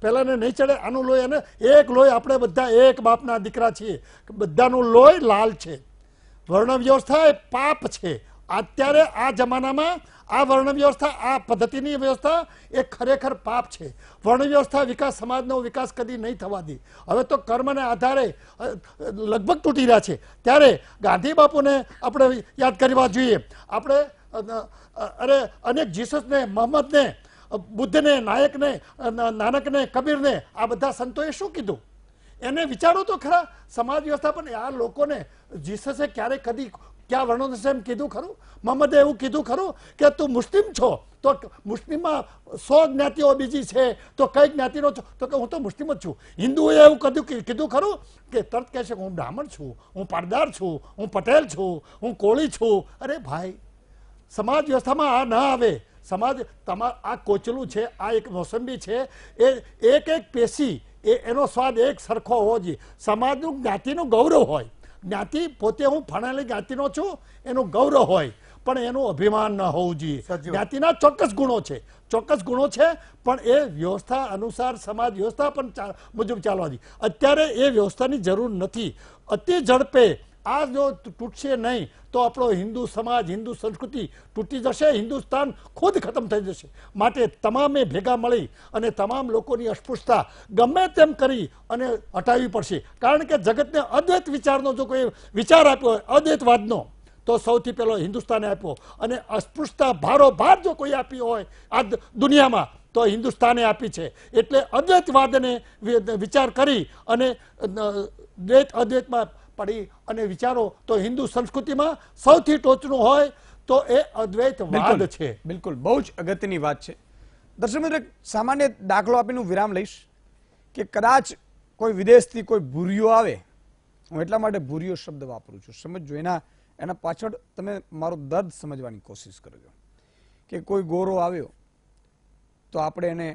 પહેલાને નહીં ચડે? આનું લોહી, અને એક લોહી, આપણે બધા એક બાપના દીકરા છીએ, બધાનું લોહી લાલ છે. વર્ણ વ્યવસ્થા એ પાપ છે. અત્યારે આ જમાનામાં આ વર્ણ વ્યવસ્થા, આ પદ્ધતિની વ્યવસ્થા એ ખરેખર પાપ છે. વર્ણ વ્યવસ્થા વિકાસ, સમાજનો વિકાસ કદી નહીં થવા દે. હવે તો કર્મને આધારે લગભગ તૂટી રહ્યા છે. ત્યારે ગાંધી બાપુને આપણે યાદ કરવા જોઈએ. આપણે અનેક જીસસને, મોહમ્મદને, બુદ્ધને, નાયકને, નાનકને, કબીરને, આ બધા સંતોએ શું કીધું? એને વિચારો તો ખરા. સમાજ વ્યવસ્થા પણ આ લોકોને જીસસે ક્યારેય કદી ક્યાં વર્ણો એમ કીધું ખરું? મોહમ્મદે એવું કીધું ખરું કે તું મુસ્લિમ છો તો મુસ્લિમમાં 100 જ્ઞાતિઓ બીજી છે તો કઈ જ્ઞાતિનો છો? તો કે હું તો મુસ્લિમ જ છું. હિન્દુએ એવું કીધું ખરું કે તરત કહે છે કે હું બ્રાહ્મણ છું, હું પારદાર છું, હું પટેલ છું, હું કોળી છું? અરે ભાઈ, સમાજ વ્યવસ્થામાં આ ના આવે. સમાજ આ કોચલું છે, આ એક મોસંબી છે, એ એક પેશી એનો સ્વાદ એક સરખો હોવો જોઈએ. સમાજનું જ્ઞાતિનું ગૌરવ હોય. જ્ઞાતિ પોતે હું ફણાયેલી જ્ઞાતિનો છું એનું ગૌરવ હોય, પણ એનું અભિમાન ન હોવું જોઈએ. જ્ઞાતિના ચોક્કસ ગુણો છે, પણ એ વ્યવસ્થા અનુસાર સમાજ વ્યવસ્થા પણ મુજબ ચાલવા જોઈએ. અત્યારે એ વ્યવસ્થાની જરૂર નથી. અતિ ઝડપે આ જો તૂટશે નહીં તો આપણો હિન્દુ સમાજ, હિન્દુ સંસ્કૃતિ તૂટી જશે. હિન્દુસ્તાન ખુદ ખતમ થઈ જશે. માટે તમામે ભેગા મળી અને તમામ લોકોની અસ્પૃશ્યતા ગમે તેમ કરી અને હટાવવી પડશે. કારણ કે જગતને અદ્વૈત વિચારનો જો કોઈ વિચાર આપ્યો હોય, અદ્વૈતવાદનો, તો સૌથી પહેલો હિન્દુસ્તાને આપ્યો. અને અસ્પૃશ્યતા ભારોભાર જો કોઈ આપી હોય આ દુનિયામાં તો હિન્દુસ્તાને આપી છે. એટલે અદ્વૈતવાદને વિચાર કરી અને અદ્વૈતમાં પડી અને વિચારો તો હિન્દુ સંસ્કૃતિમાં સૌથી ટોચનું હોય તો એ અદ્વૈતવાદ છે. બિલકુલ, બહુ જ અગત્યની વાત છે. દર્શક મિત્રો, સામાન્ય દાખલો આપીને વિરામ લઈશ કે કદાચ કોઈ વિદેશથી કોઈ ભૂરિયો આવે, હું એટલા માટે ભૂરિયો શબ્દ વાપરું છું, સમજો. એના પાછળ તમે મારું દર્દ સમજવાની કોશિશ કરજો. કે કોઈ ગોરો આવ્યો તો આપણે એને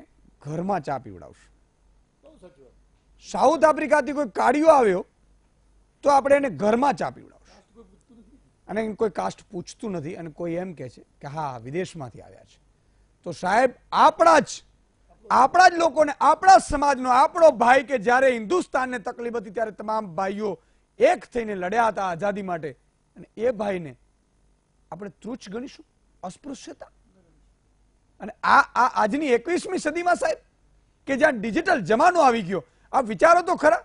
ઘરમાં ચા પીવડાવશું. સાઉથ આફ્રિકાથી કોઈ કાળિયો આવ્યો તો આપણે એને ઘરમાં ચા પીવડાવશું, અને કોઈ કાસ્ટ પૂછતું નથી, અને કોઈ એમ કહે છે કે હા વિદેશમાંથી આવ્યા છે. તો સાહેબ આપણા જ લોકોને, આપણા સમાજનો આપણો ભાઈ કે જ્યારે હિન્દુસ્તાનને તકલીફ હતી ત્યારે તમામ ભાઈઓ એક થઈને લડ્યા હતા આઝાદી માટે, અને એ ભાઈને આપણે તુચ્છ ગણીશું, અસ્પૃશ્યતા? અને આ આજની 21મી સદીમાં સાહેબ કે જ્યાં ડિજિટલ જમાનો આવી ગયો, આ વિચારો તો ખરા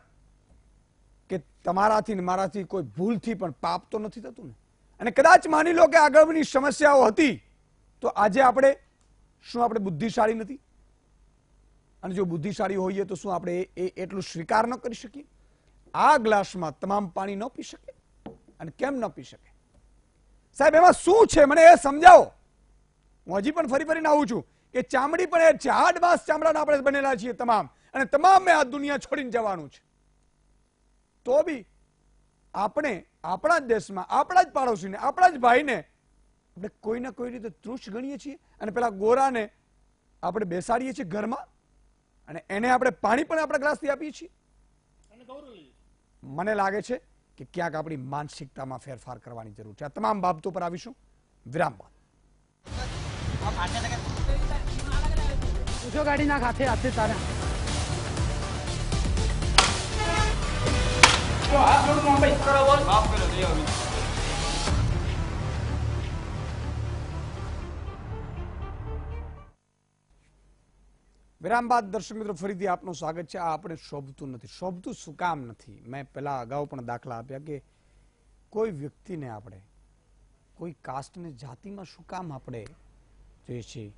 કે તમારાથી ને મારાથી કોઈ ભૂલથી પણ પાપ તો નથી થતું ને. અને કદાચ માની લો કે આગળની સમસ્યાઓ હતી તો આજે આપણે બુદ્ધિશાળી નથી? અને જો બુદ્ધિશાળી હોઈએ તો શું આપણે એટલું સ્વીકાર ન કરી શકીએ? આ ગ્લાસમાં તમામ પાણી ન પી શકે? અને કેમ ન પી શકે સાહેબ? એમાં શું છે મને એ સમજાવો. હું હજી પણ ફરીને આવું છું કે ચામડી પણ એ છે, હાડ માંસ ચામડાના આપણે બનેલા છીએ તમામ, અને તમામે આ દુનિયા છોડીને જવાનું છે. તો બી આપણે આપણા જ દેશમાં આપણા જ પાડોશીને, આપણા જ ભાઈને આપણે કોઈ ના કોઈ રીતે તૃષ ગણીએ છીએ, અને પેલા ગોરાને આપણે બેસાડીએ છીએ ઘરમાં, અને એને આપણે પાણી પણ આપણા ગ્લાસથી આપીએ છીએ. મને લાગે છે કે ક્યાંક આપણી માનસિકતામાં ફેરફાર કરવાની જરૂર છે. આ તમામ બાબતો પર આવીશું વિરામ બાદ. ગાડી ના ખાતે હાથે તારા વિરામ બાદ દર્શક મિત્રો ફરીથી આપનું સ્વાગત છે. આ આપણે શોભતું નથી. શોભતું શું કામ નથી? મેં પહેલા અગાઉ પણ દાખલા આપ્યા કે કોઈ વ્યક્તિને આપણે, કોઈ કાસ્ટને, જાતિમાં શું કામ આપણે જોઈએ છીએ?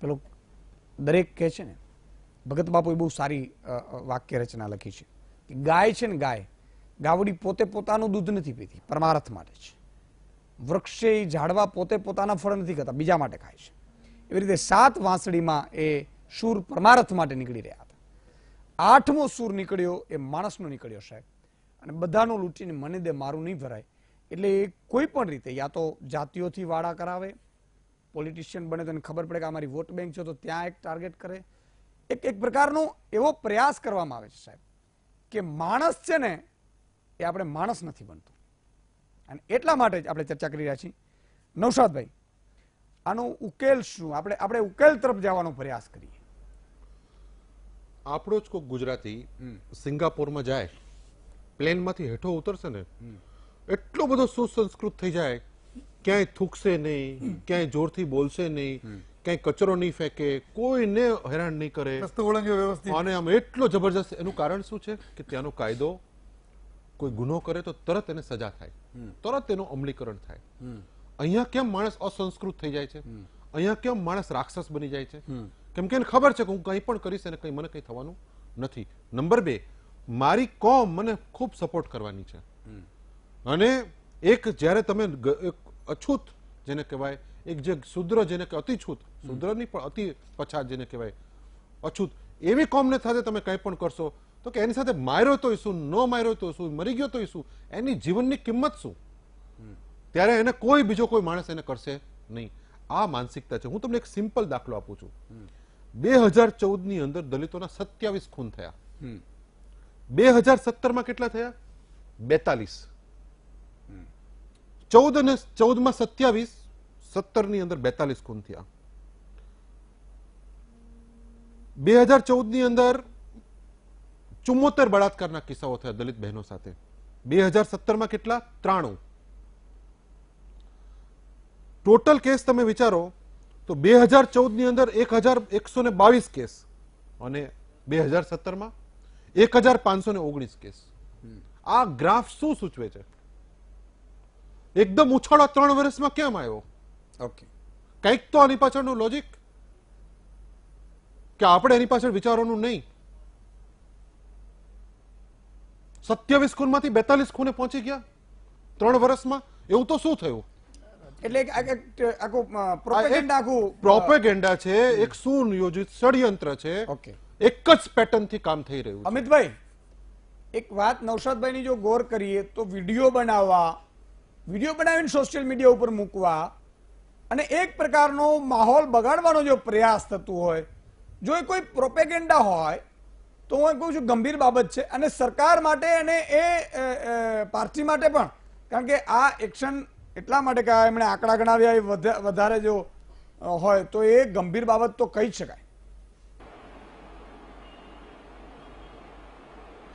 પેલો દરેક કહે છે ને, ભગત બાપુએ બહુ સારી વાક્ય રચના લખી છે કે ગાય છે ને, ગાવડી પોતે પોતાનું દૂધ નથી પીતી, પરમાર્થ માટે છે. વૃક્ષે ઝાડવા પોતે પોતાના ફળ નથી ખાતા, બીજા માટે ખાય છે. એવી રીતે 7 વાંસળીમાં એ સૂર પરમાર્થ માટે નીકળી રહ્યા હતા. 8મો સૂર નીકળ્યો એ માણસનો નીકળ્યો સાહેબ, અને બધાનું લૂંટીને મને દે મારું નહીં ભરાય. એટલે એ કોઈ પણ રીતે યા તો જાતિઓથી વાડા કરાવે, પોલિટિશિયન બને તો એને ખબર પડે કે અમારી વોટ બેંક છે તો ત્યાં એક ટાર્ગેટ કરે. એક પ્રકારનો એવો પ્રયાસ કરવામાં આવે છે સાહેબ કે માણસ છે ને એ આપણે માણસ નથી બનતું. અને એટલા માટે જ આપણે ચર્ચા કરી રહ્યા છીએ. નૌશાદભાઈ, આનો ઉકેલ શું? આપણે ઉકેલ તરફ જવાનો પ્રયાસ કરીએ. આપણો જ કોઈ ગુજરાતી સિંગાપોરમાં જાય, પ્લેનમાંથી હેઠો ઉતરશે ને, એટલો બધો સુસંસ્કૃત થઈ જાય, ક્યાંય થૂકશે નહીં, ક્યાંય જોરથી બોલશે નહીં, ક્યાંય કચરો નહીં ફેંકે, કોઈને હેરાન નહીં કરે, અને આમ એટલો જબરજસ્ત. એનું કારણ શું છે કે ત્યાંનો કાયદો, કોઈ ગુનો કરે તો તરત એને સજા થાય, તરત એનું અમલીકરણ થાય. અહીંયા કેમ માણસ અસંસ્કૃત થઈ જાય છે? અહીંયા કેમ માણસ રાક્ષસ બની જાય છે? કેમ કે એને ખબર છે કે હું કંઈ પણ કરીશ અને મને કંઈ થવાનું નથી. નંબર 2, મારી કોમ મને ખૂબ સપોર્ટ કરવાની છે. અને એક જ્યારે તમે અછૂત જેને કહેવાય, એક જે શુદ્ર જેને કે અતિ છૂત, શુદ્ર નહીં પણ અતિ પછાત જેને કહેવાય, અછૂત, એવી કોમને સાથે તમે કંઈ પણ કરશો તો કે એની સાથે માર્યો તો શું, ન માર્યો તો શું, મરી ગયો તો શું, એની જીવનની કિંમત શું? ત્યારે એને બીજો કોઈ માણસ એને કરશે નહીં. આ માનસિકતા છે. હું તમને એક સિમ્પલ દાખલો આપું છું. 2014ની અંદર દલિતોના 27 ખૂન થયા. 2017માં કેટલા થયા? 42. 14માં 27, 17ની અંદર 42 ખૂન થયા. 2014ની અંદર 74 બળાત્કારના કિસ્સાઓ થયા દલિત બહેનો સાથે. 2017માં કેટલા? 93. ટોટલ કેસ તમે વિચારો તો 2014ની અંદર 1122 કેસ અને 2017માં 1519 કેસ. આ ગ્રાફ શું સૂચવે છે? એકદમ ઉછાળો 3 વર્ષમાં કેમ આવ્યો? ઓકે, કંઈક તો આની પાછળનું લોજિક, કે આપણે એની પાછળ વિચારવાનું નહીં. 27 ખૂનમાંથી 42 ખૂને પહોંચી ગયા 3 વર્ષમાં. એવું તો શું થયું? એટલે પ્રોપેગેન્ડા છે, એક સુનિયોજિત ષડયંત્ર છે. એક જ પેટર્નથી કામ થઈ રહ્યું છે. અમિતભાઈ, એક વાત નૌશાદભાઈની જો ગૌર કરીએ તો વિડીયો બનાવીને સોશિયલ મીડિયા ઉપર મૂકવા અને એક પ્રકારનો માહોલ બગાડવાનો જો પ્રયાસ થતો હોય, જો એ કોઈ પ્રોપેગેન્ડા હોય તો હું કહું છું ગંભીર બાબત છે અને સરકાર માટે અને એ પાર્ટી માટે પણ, કારણ કે આ એક્શન એટલા માટે કે એમણે આંકડા ગણાવ્યા એ વધારે જો હોય તો એ ગંભીર બાબત તો કહી શકાય.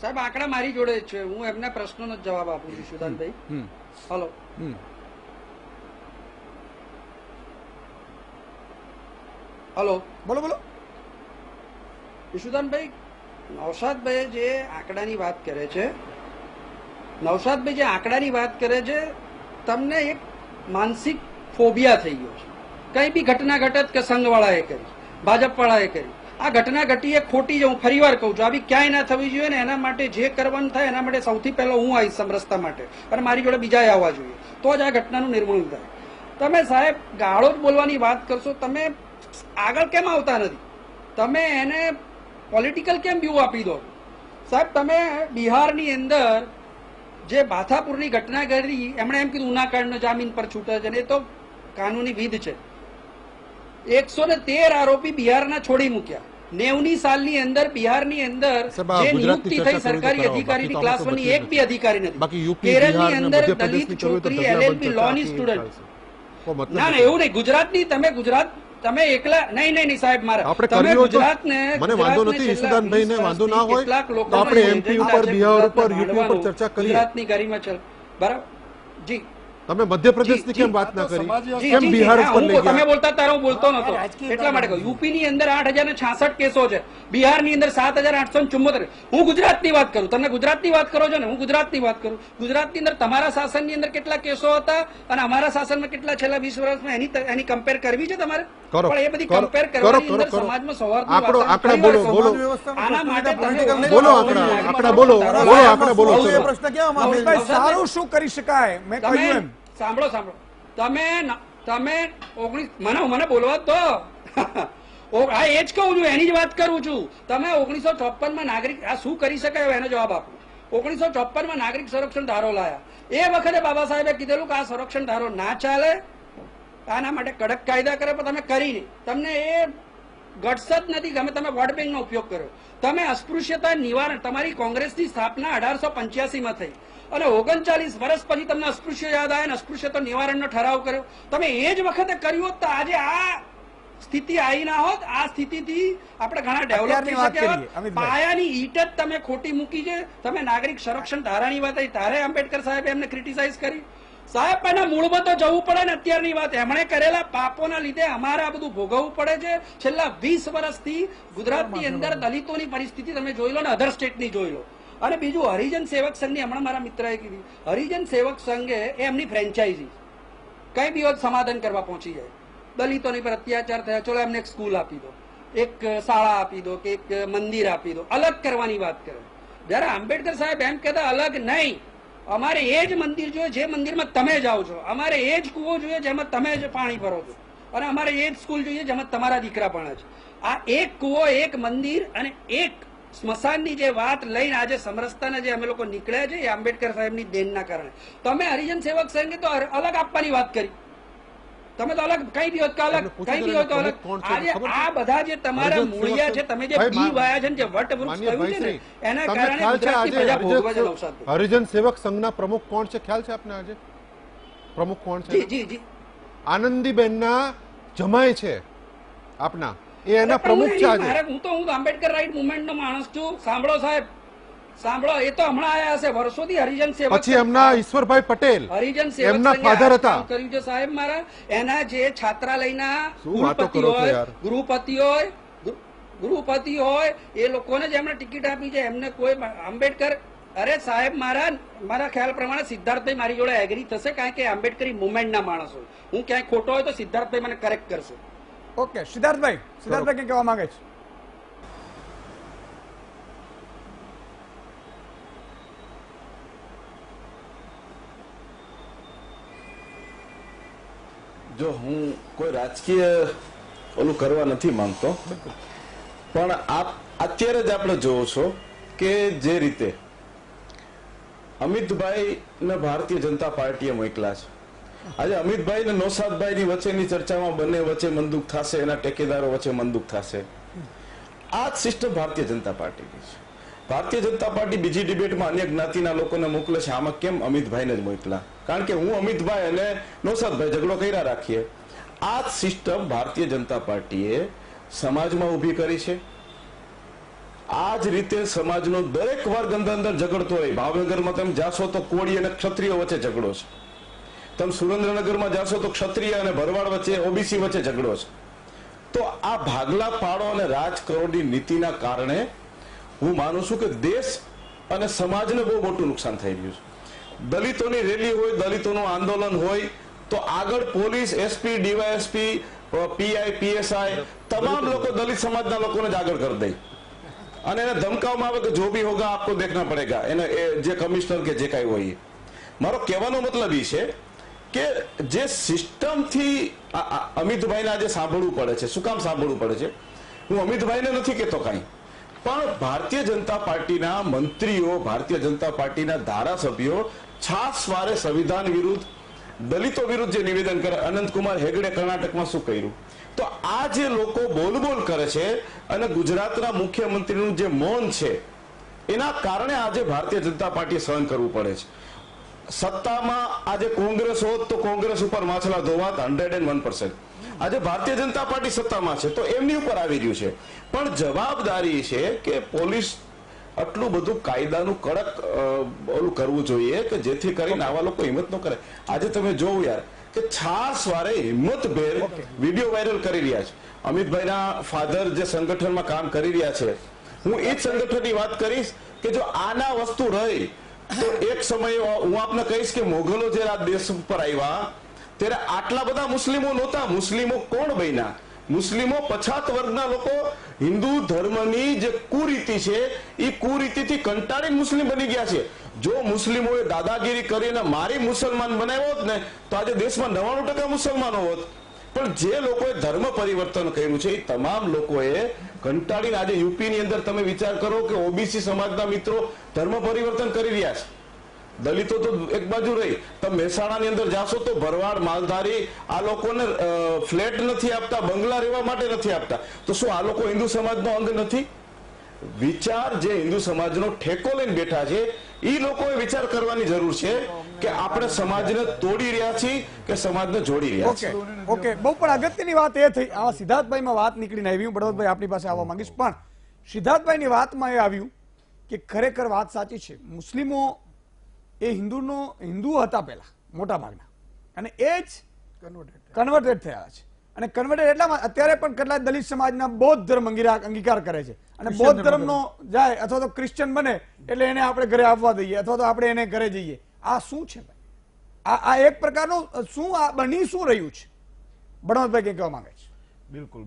સાહેબ આંકડા મારી જોડે છે, હું એમના પ્રશ્નોનો જવાબ આપું છું. સુદાનભાઈ હલો, હલો, બોલો બોલો. ઈશુદાનભાઈ, નૌશાદભાઈ જે આંકડાની વાત કરે છે, નૌશાદભાઈ જે આંકડાની વાત કરે છે, તમને એક માનસિક ફોબિયા થઈ ગયો છે. કઈ બી ઘટના ઘટત કે સંઘવાળાએ કરી, ભાજપવાળાએ કરી, આ ઘટના ઘટી એ ખોટી છે. હું ફરી વાર કહું છું, આવી ક્યાંય ના થવી જોઈએ ને એના માટે જે કરવાનું થાય એના માટે સૌથી પહેલો હું આવીશ સમરસતા માટે, અને મારી જોડે બીજા આવવા જોઈએ, તો જ આ ઘટનાનું નિર્મૂલન થાય. તમે સાહેબ ગાળો જ બોલવાની વાત કરશો, તમે આગળ કેમ આવતા નથી? તમે એને પોલિટિકલ કેમ વ્યૂ આપી દો? સાહેબ તમે બિહારની અંદર જે બાથાપુરની ઘટના કરી, એમણે એમ કીધું ઉનાકાંડનો જામીન પર છૂટે છે, એ તો કાનૂની વિધ છે. 113 આરોપી બિહારના છોડી મૂક્યા. 90ની સાલની અંદર બિહારની અંદર જે નિયુક્તિ થઈ સરકારી અધિકારીની ક્લાસ 1 ની એક બી અધિકારી નથી. કેરળની અંદર દલિત છોકરી LLB લો ની સ્ટુડન્ટ. ના ના એવું નહીં. ગુજરાતની તમે એકલા નહીં સાહેબ, મારા તમે ગુજરાતને મને વાંધો નથી. ઈશુદાનભાઈ ને વાંધો ના હોય તો આપણે MP ઉપર, બિહાર ઉપર, યુપી ઉપર ચર્ચા કરીએ. ગુજરાતની ગરિમા ચલ બરાબર. જી તમે મધ્યપ્રદેશની કેમ વાત ના કરી? કેમ બિહાર ઉપર લઈ ગયા? તમે બોલતા તારો હું બોલતો નતો, એટલા માટે કહું. યુપી ની અંદર 8066 કેસો છે, બિહારની અંદર 7874. હું ગુજરાતની વાત કરું, તમે ગુજરાતની વાત કરો છો ને, હું ગુજરાતની વાત કરું. ગુજરાતની અંદર તમારા શાસનની અંદર કેટલા કેસો હતા અને અમારા શાસનમાં કેટલા છેલ્લા 20 વર્ષમાં, એની કમ્પેર કરવી છે તમારે. પણ એ બધી કમ્પેર કરવાની અંદર સમાજમાં સૌહાર્દ આના માટે બોલો. સારું શું કરી શકાય? મેં કહ્યું એમ. સાંભળો તમે 19 મને બોલવા તો આ એ જ કહું છું, એની જ વાત કરું છું. તમે 1954 નાગરિક આ શું કરી શકાય એનો જવાબ આપો. 1954 નાગરિક સંરક્ષણ ધારો લાયા. એ વખતે બાબા સાહેબે કીધેલું કે આ સંરક્ષણ ધારો ના ચાલે, આના માટે કડક કાયદા કરે, પણ તમે કરી નહીં. તમને એ ગટ્સ જ નથી. તમે વોટ બેંકનો ઉપયોગ કર્યો. તમે અસ્પૃશ્યતા નિવારણ, તમારી કોંગ્રેસની સ્થાપના 1885માં થઈ અને 39 વર્ષ પછી તમને અસ્પૃશ્ય યાદ આવે અને અસ્પૃશ્યતા નિવારણનો ઠરાવ કર્યો. તમે એ જ વખતે કર્યું હોત તો આજે આ સ્થિતિ આવી ના હોત. આ સ્થિતિથી આપણે ઘણા ડેવલપ થઈ શક્યા હોત. પાયાની ઈટ જ તમે ખોટી મૂકી છે. તમે નાગરિક સંરક્ષણ ધારાની વાત આવી, તારે આંબેડકર સાહેબે એમને ક્રિટિસાઇઝ કરી. સાહેબ એના મૂળમાં તો જવું પડે ને. અત્યારની વાત, એમણે કરેલા પાપોના લીધે અમારે આ બધું ભોગવવું પડે છે. છેલ્લા 20 વર્ષથી ગુજરાતની અંદર દલિતોની પરિસ્થિતિ તમે જોઈ લો ને, અધર સ્ટેટની જોઈ લો. અને બીજું હરિજન સેવક સંઘની, હમણાં મારા મિત્રએ કીધી, હરિજન સેવક સંઘે એમની ફ્રેન્ચાઇઝી કઈ બી હોત સમાધાન કરવા પહોંચી જાય. દલિતોની પર અત્યાચાર થયા, ચલો એમને એક સ્કૂલ આપી દો, એક શાળા આપી દો કે એક મંદિર આપી દો, અલગ કરવાની વાત કરે. જયારે આંબેડકર સાહેબ એમ કહેતા અલગ નહીં, અમારે એ જ મંદિર જોઈએ જે મંદિરમાં તમે જાઓ છો, અમારે એ જ કૂવો જોઈએ જેમાં તમે જ પાણી ભરો છો, અને અમારે એ જ સ્કૂલ જોઈએ જેમાં તમારા દીકરા ભણે છે. આ એક કૂવો, એક મંદિર અને એક સ્મશાનની જે વાત લઈને આજે સમરસતાના જે અમે લોકો નીકળ્યા છે એ આંબેડકર સાહેબની દેનના કારણે. તમે હરિજન સેવક સંઘે તો અલગ આપવાની વાત કરી. તમે તો અલગ કઈ બી હોત અલગ, કઈ બી હોય તો અલગ. આજે આ બધા જે તમારા મૂળિયા છે, તમે જે બી વાયા છે, જે વટવૃક્ષ થયું છે ને, એના કારણે ગુજરાતની પ્રજા ભોગવે છે. નૌશાદ હરિજન સેવક સંઘના પ્રમુખ કોણ છે ખ્યાલ છે આપને? આજે પ્રમુખ કોણ છે? જી આનંદીબેનના જમાય છે આપના, એ એના પ્રમુખ છે આજે. હું આંબેડકર રાઈટ મુવમેન્ટ નો માણસ છું. સાંભળો સાહેબ, સાંભળો, એ તો હમણાં આયા હશે વર્ષોથી હરિજન સેવક. પછી એમના ઈશ્વરભાઈ પટેલ હરિજન સેવક એમના ફાધર હતા. કર્યું છે સાહેબ મારા. એના જે છાત્રાલયના ગૃહપતિ હોય એ લોકોને જે એમણે ટિકિટ આપી છે, એમને કોઈ આંબેડકર, અરે સાહેબ મારા ખ્યાલ પ્રમાણે સિદ્ધાર્થભાઈ મારી જોડે એગ્રી થશે, કારણ કે આંબેડકરી મુવમેન્ટના માણસ હોય. હું ક્યાંય ખોટો હોય તો સિદ્ધાર્થભાઈ મને કરેક્ટ કરશે. ઓકે, સિદ્ધાર્થભાઈ કઈ કહેવા માંગે છે? જો હું કોઈ રાજકીય ઓલું કરવા નથી માંગતો, પણ આપ અત્યારે જ આપણે જોવો છો કે જે રીતે અમિતભાઈ ને ભારતીય જનતા પાર્ટીએ મોકલા છે. આજે અમિતભાઈ ને નૌશાદભાઈ ની વચ્ચેની ચર્ચામાં બંને વચ્ચે મંદુક થશે, એના ટેકેદારો વચ્ચે મંદુક થશે. આ જ સિસ્ટમ ભારતીય જનતા પાર્ટીની છે. ભારતીય જનતા પાર્ટી બીજી ડિબેટમાં અન્ય જ્ઞાતિના લોકોને મોકલે છે, આમાં કેમ અમિતભાઈને જ મોકલા? કારણ કે હું અમિતભાઈ અને નૌશાદભાઈ ઝઘડો કર્યા રાખીએ. આ જ સિસ્ટમ ભારતીય જનતા પાર્ટીએ સમાજમાં ઊભી કરી છે. આ જ રીતે સમાજનો દરેક વર્ગ અંદર ઝઘડતો હોય. ભાવનગરમાં તમે જાશો તો કોળી અને ક્ષત્રિય વચ્ચે ઝઘડો છે. તમે સુરેન્દ્રનગરમાં જાશો તો ક્ષત્રિય અને ભરવાડ વચ્ચે, ઓબીસી વચ્ચે ઝઘડો છે. તો આ ભાગલા પાડો અને રાજકારણની નીતિના કારણે હું માનું છું કે દેશ અને સમાજને બહુ મોટું નુકસાન થઈ રહ્યું છે. દલિતોની રેલી હોય, દલિતોનું આંદોલન હોય તો આગળ police, SP, DYSP, PI, PSI તમામ લોકો દલિત સમાજના લોકોને જ આગળ કરી દે અને એને ધમકાવવામાં આવે કે જો ભી હોગા આપકો દેખના પડેગા. એને જે કમિશનર કે જે કાંઈ હોય. મારો કહેવાનો મતલબ એ છે કે જે સિસ્ટમથી અમિતભાઈને આજે સાંભળવું પડે છે. શું કામ સાંભળવું પડે છે? હું અમિતભાઈને નથી કહેતો કાંઈ, પણ ભારતીય જનતા પાર્ટીના મંત્રીઓ, ભારતીય જનતા પાર્ટીના ધારાસભ્યો છાસવારે સંવિધાન વિરુદ્ધ, દલિતો વિરુદ્ધ જે નિવેદન કરે, અનંતકુમાર હેગડે કર્ણાટકમાં શું કર્યું, તો આ જે લોકો બોલ કરે છે અને ગુજરાતના મુખ્યમંત્રીનું જે મૌન છે એના કારણે આજે ભારતીય જનતા પાર્ટી સહન કરવું પડે છે. સત્તામાં આજે કોંગ્રેસ હોત તો કોંગ્રેસ ઉપર માછલા ધોવાત 101%. આજે ભારતીય જનતા પાર્ટી સત્તામાં છે તો એમની ઉપર આવી રહ્યું છે. પણ જવાબદારી છે કે પોલીસ આટલું બધું કાયદાનું કડક ઓલું કરવું જોઈએ કે જેથી કરીને આવા લોકો હિંમત ન કરે. આજે તમે જોવું યાર કે છાસવારે હિંમતભેર વિડીયો વાયરલ કરી રહ્યા છે. અમિતભાઈના ફાધર જે સંગઠનમાં કામ કરી રહ્યા છે, હું એ જ સંગઠનની વાત કરીશ કે જો આના વસ્તુ રહી તો એક સમયે હું આપને કહીશ કે મોગલો જ્યારે આ દેશ ઉપર આવ્યા ત્યારે આટલા બધા મુસ્લિમો નહોતા. મુસ્લિમો કોણ બન્યા? મુસ્લિમો પછાત વર્ગના લોકો હિન્દુ ધર્મની જે કુરીતિ છે એ કુરીતિથી કંટાળીને મુસ્લિમ બની ગયા છે. જો મુસ્લિમોએ દાદાગીરી કરીને મારી મુસલમાન બનાવ્યો હોત ને તો આજે દેશમાં 99% મુસલમાનો હોત. પણ જે લોકોએ ધર્મ પરિવર્તન કર્યું છે એ તમામ લોકોએ કંટાળીને આજે યુપીની અંદર તમે વિચાર કરો કે ઓબીસી સમાજના મિત્રો ધર્મ પરિવર્તન કરી રહ્યા છે. દલિતો તો એક બાજુ રહી, તમે મહેસાણાની અંદર જાશો તો ભરવાડ, માલધારી આ લોકોને ફ્લેટ નથી આપતા, બંગલા રહેવા માટે નથી આપતા. તો શું આ લોકો હિન્દુ સમાજનો અંગ નથી? વિચાર જે હિન્દુ સમાજનો ઠેકો લઈને બેઠા છે એ લોકોએ વિચાર કરવાની જરૂર છે કે આપણે સમાજને તોડી રહ્યા છીએ કે સમાજને જોડી રહ્યા છીએ. ઓકે, બહુ પણ અગત્યની વાત એ થઈ. આ સિદ્ધાર્થભાઈમાં વાત નીકળીને આવી. હું બળવંતભાઈ આપની પાસે આવવા માંગીશ, પણ સિદ્ધાર્થભાઈની વાતમાં એ આવ્યું કે ખરેખર વાત સાચી છે. મુસ્લિમો એ હિન્દુ હતા પહેલા મોટા ભાગના, અને એ જ કન્વર્ટેડ થયા છે. અને કન્વર્ટેડ એટલામાં અત્યારે પણ કેટલાક દલિત સમાજના બૌદ્ધ ધર્મ અંગીકાર કરે છે અને બૌદ્ધ ધર્મનો જાય અથવા તો ક્રિશ્ચિયન બને એટલે એને આપણે ઘરે આવવા દઈએ અથવા તો આપણે એને ઘરે જઈએ. આ શું છે ભાઈ? આ એક પ્રકારનું શું આ બની શું રહ્યું છે? બળવંતભાઈ કઈ કહેવા માંગે છે? બિલકુલ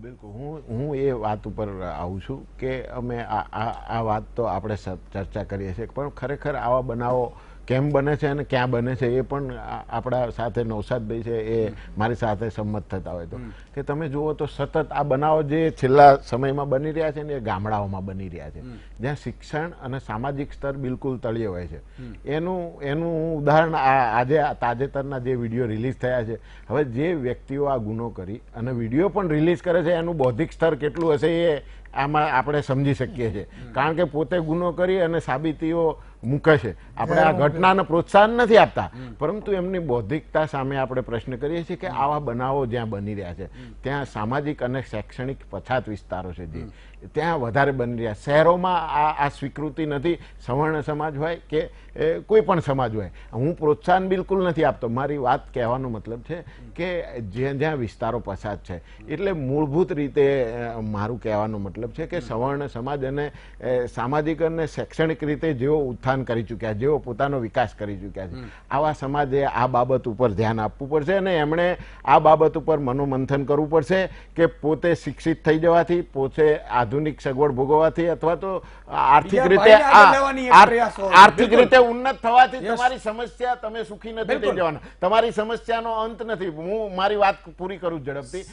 હું એ વાત ઉપર આવું છું કે અમે આ વાત તો આપણે ચર્ચા કરીએ છીએ, પણ ખરેખર આવા બનાવો કેમ બને છે અને ક્યાં બને છે એ પણ આપણા સાથે નૌશાદભાઈ છે એ મારી સાથે સંમત થતા હોય તો કે તમે જુઓ તો સતત આ બનાવો જે છેલ્લા સમયમાં બની રહ્યા છે ને એ ગામડાઓમાં બની રહ્યા છે જ્યાં શિક્ષણ અને સામાજિક સ્તર બિલકુલ તળિયે હોય છે. એનું ઉદાહરણ આજે તાજેતરના જે વિડીયો રિલીઝ થયા છે, હવે જે વ્યક્તિઓ આ ગુનો કરી અને વિડીયો પણ રિલીઝ કરે છે એનું બૌદ્ધિક સ્તર કેટલું હશે એ આમાં આપણે સમજી શકીએ છીએ. કારણ કે પોતે ગુનો કરી અને સાબિતીઓ મૂકે છે. આપણે આ ઘટનાને પ્રોત્સાહન નથી આપતા, પરંતુ એમની બૌદ્ધિકતા સામે આપણે પ્રશ્ન કરીએ છીએ કે આવા બનાવો જ્યાં બની રહ્યા છે ત્યાં સામાજિક અને શૈક્ષણિક પછાત વિસ્તારો છે જે ત્યાં વધારે બની રહ્યા. શહેરોમાં આ સ્વીકૃતિ નથી, સવર્ણ સમાજ હોય કે કોઈ પણ સમાજ હોય. હું પ્રોત્સાહન બિલકુલ નથી આપતો. મારી વાત કહેવાનો મતલબ છે કે જ્યાં વિસ્તારો પછાત છે એટલે મૂળભૂત રીતે મારું કહેવાનો મતલબ છે કે સવર્ણ સમાજ અને સામાજિક અને શૈક્ષણિક રીતે જેઓ ઉત્થાન કરી ચૂક્યા, જેઓ પોતાનો વિકાસ કરી ચૂક્યા છે, આવા સમાજે આ બાબત ઉપર ધ્યાન આપવું પડશે અને એમણે આ બાબત ઉપર મનોમંથન કરવું પડશે કે પોતે શિક્ષિત થઈ જવાથી, પોતે આધુનિક સગવડ ભોગવવાથી અથવા તો આર્થિક રીતે ઉન્નત થવાથી તમારી સમસ્યા તમે સુખી નથી થઈ જવાના. તમારી સમસ્યાનો અંત નથી. હું મારી વાત પૂરી કરું ઝડપથી.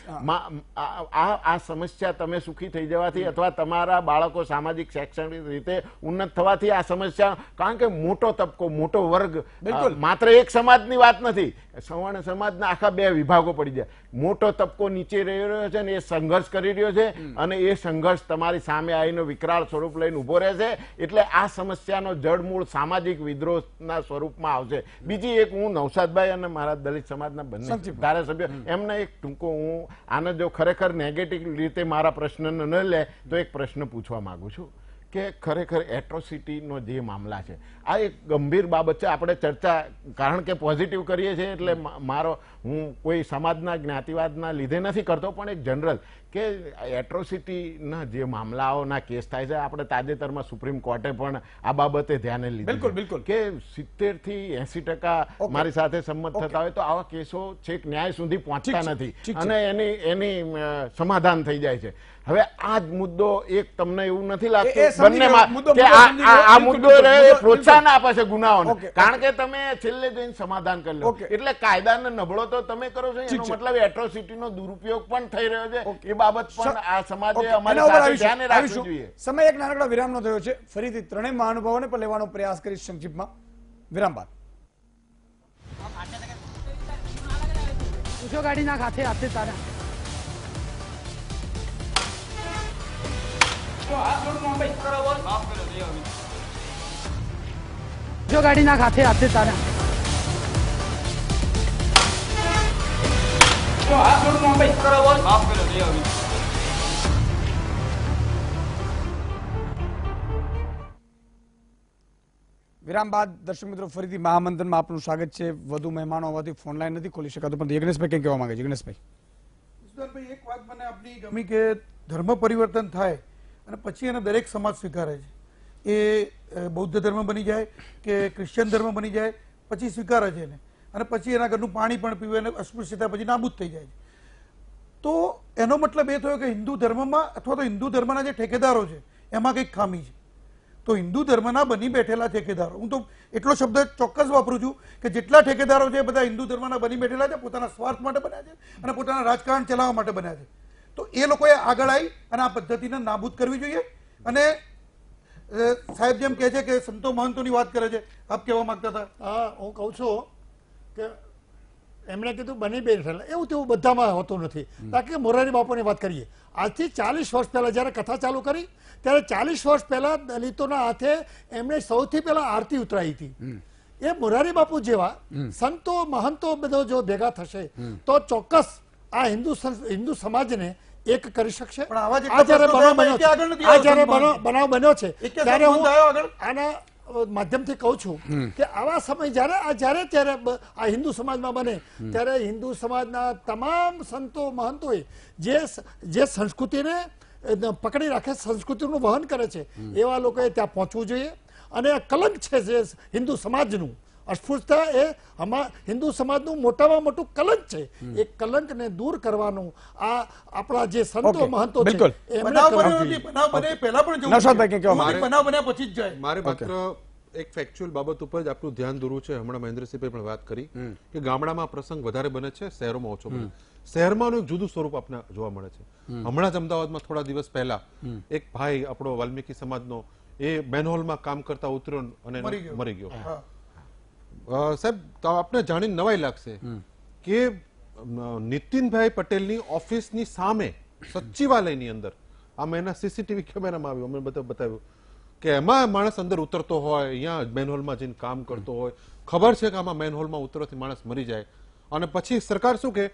આ સમસ્યા તમે સુખી થઈ જવાથી અથવા તમારા બાળકો સામાજિક શૈક્ષણિક રીતે ઉન્નત થવાથી આ સમસ્યા કારણ કે મોટો તબકો, મોટો વર્ગ, બિલકુલ. માત્ર એક સમાજની વાત નથી, સવર્ણ સમાજના આખા 2 વિભાગો પડી જાય. મોટો તબકો નીચે રહ્યો છે અને એ સંઘર્ષ કરી રહ્યો છે અને એ સંઘર્ષ તમારી સામે આવીને વિકરાળ સ્વરૂપ લઈને ઉભો રહે છે. એટલે આ સમસ્યાનો જડમૂળ સામાજિક વિદ્રોહના સ્વરૂપમાં આવશે. બીજી એક, હું નૌશાદભાઈ અને મારા દલિત સમાજના બંને ધારાસભ્યો એમને એક ટૂંકો, હું આને જો ખરેખર નેગેટિવ રીતે મારા પ્રશ્નને ન લે તો એક પ્રશ્ન પૂછવા માંગુ છું કે ખરેખર એટ્રોસિટીનો જે મામલા છે આ એક ગંભીર બાબત છે. આપણે ચર્ચા કારણ કે પોઝિટિવ કરીએ છીએ એટલે મારો, હું કોઈ સમાજના જ્ઞાતિવાદના લીધે નથી કરતો, પણ એક જનરલ કે એટ્રોસિટીના જે મામલાઓના કેસ થાય છે, આપણે તાજેતરમાં સુપ્રીમ કોર્ટે પણ આ બાબતે ધ્યાને લીધું કે 70 થી 80% મારી સાથે સંમત થતા હોય તો આવા કેસો છેક ન્યાય સુધી પહોંચતા નથી અને એની સમાધાન થઈ જાય છે. હવે આ જ મુદ્દો એક, તમને એવું નથી લાગતું બંનેમાં કે આ મુદ્દો પ્રોત્સાહન આપે છે ગુનાઓને? કારણ કે તમે છેલ્લે જઈને સમાધાન કરી લો એટલે કાયદાને નબળો તો તમે કરો છો, એનો મતલબ એટ્રોસિટીનો દુરુપયોગ પણ થઈ રહ્યો છે. એ બાબત પણ આ સમાજે અમારી સાથે ધ્યાને રાખવું જોઈએ. સમય એક નાનકડા વિરામનો થયો છે. ફરીથી ત્રણેય મહાનુભાવોને પણ લેવાનો પ્રયાસ કરીશ સંક્ષિપ્તમાં. વિરામ બાદ. ગાડીના હાથે હાથે તારા જો ગાડીના હાથે હાથે તારા વિરામ બાદ દર્શક મિત્રો ફરીથી મહામંથનમાં આપનું સ્વાગત છે. વધુ મહેમાનો હોવાથી ફોન લાઈન નથી ખોલી શકાતો, પણ યજ્ઞેશભાઈ કંઈ કહેવા માંગે છે? યજ્ઞેશભાઈ. સુધાનભાઈ, એક વાત મને આપની ગમી કે ધર્મ પરિવર્તન થાય અને પછી એને દરેક સમાજ સ્વીકારે છે. એ બૌદ્ધ ધર્મ બની જાય કે ક્રિશ્ચિયન ધર્મ બની જાય પછી સ્વીકારે છે એને, અને પછી એના ઘરનું પાણી પણ પીવે અને અસ્પૃશ્યતા પછી નાબૂદ થઈ જાય છે. તો એનો મતલબ એ થયો કે હિન્દુ ધર્મમાં અથવા તો હિન્દુ ધર્મના જે ઠેકેદારો છે એમાં કંઈક ખામી છે. તો હિન્દુ ધર્મના બની બેઠેલા ઠેકેદારો, હું તો એટલો શબ્દ ચોક્કસ વાપરું છું કે જેટલા ઠેકેદારો છે બધા હિન્દુ ધર્મના બની બેઠેલા છે, પોતાના સ્વાર્થ માટે બન્યા છે અને પોતાના રાજકારણ ચલાવવા માટે બન્યા છે. તો એ લોકોએ આગળ આવી અને આ પદ્ધતિને નાબૂદ કરવી જોઈએ. અને સાહેબ જેમ કહે છે કે સંતો મહંતોની વાત કરે છે, આપ કહેવા માંગતા હતા? હા, હું કહું છું કે એમણે કીધું બની બેઠેલા, એવું તેવું બધામાં હોતું નથી. તાકે મોરારી બાપુની વાત કરીએ, આજથી 40 વર્ષ પહેલા જ્યારે કથા ચાલુ કરી ત્યારે 40 વર્ષ પહેલા દલિતોના હાથે એમણે સૌથી પહેલા આરતી ઉતરાઈ હતી. એ મોરારી બાપુ જેવા સંતો મહંતો બધો જો ભેગા થશે તો ચોક્કસ આ હિન્દુ સમાજને એક કરી શકશે. આ જયારે બનાવ બન્યો છે ત્યારે હું આના માધ્યમથી કહું છું કે આવા સમય જ્યારે આ હિન્દુ સમાજમાં બને ત્યારે હિન્દુ સમાજના તમામ સંતો મહંતોએ જે સંસ્કૃતિને પકડી રાખે, સંસ્કૃતિનું વહન કરે છે, એવા લોકોએ ત્યાં પહોંચવું જોઈએ. અને આ કલંક છે જે હિન્દુ સમાજનું, અસ્પૃશ્યતા એ હિન્દુ સમાજનું મોટામાં મોટું કલંક છે. એ કલંકને દૂર કરવાનું આ આપણા જે સંતો મહંતો છે મારે માત્ર એક ફેક્ચ્યુઅલ બાબત ઉપર જ આપનું ધ્યાન દોરવું છે. હમણાં મહેન્દ્રસિંહભાઈ પણ વાત કરી કે ગામડામાં પ્રસંગ વધારે બને છે, શહેરોમાં ઓછો બને. શહેરમાં એક જુદું સ્વરૂપ આપને જોવા મળે છે. હમણાં જ અમદાવાદમાં થોડા દિવસ પહેલા એક ભાઈ આપણો વાલ્મીકી સમાજનો એ મેનહોલમાં કામ કરતા ઉતર્યો અને મરી ગયો. સાહેબ, તો આપને જાણીને નવાઈ લાગશે કે નીતિનભાઈ પટેલની ઓફિસની સામે સચિવાલયની અંદર આમ એના સીસીટીવી કેમેરામાં આવ્યું, અમે બધા બતાવ્યું કે એમાં માણસ અંદર ઉતરતો હોય, અહીંયા મેનહોલમાં જઈને કામ કરતો હોય, ખબર છે કે આમાં મેનહોલમાં ઉતરવાથી માણસ મરી જાય, અને પછી સરકાર શું કે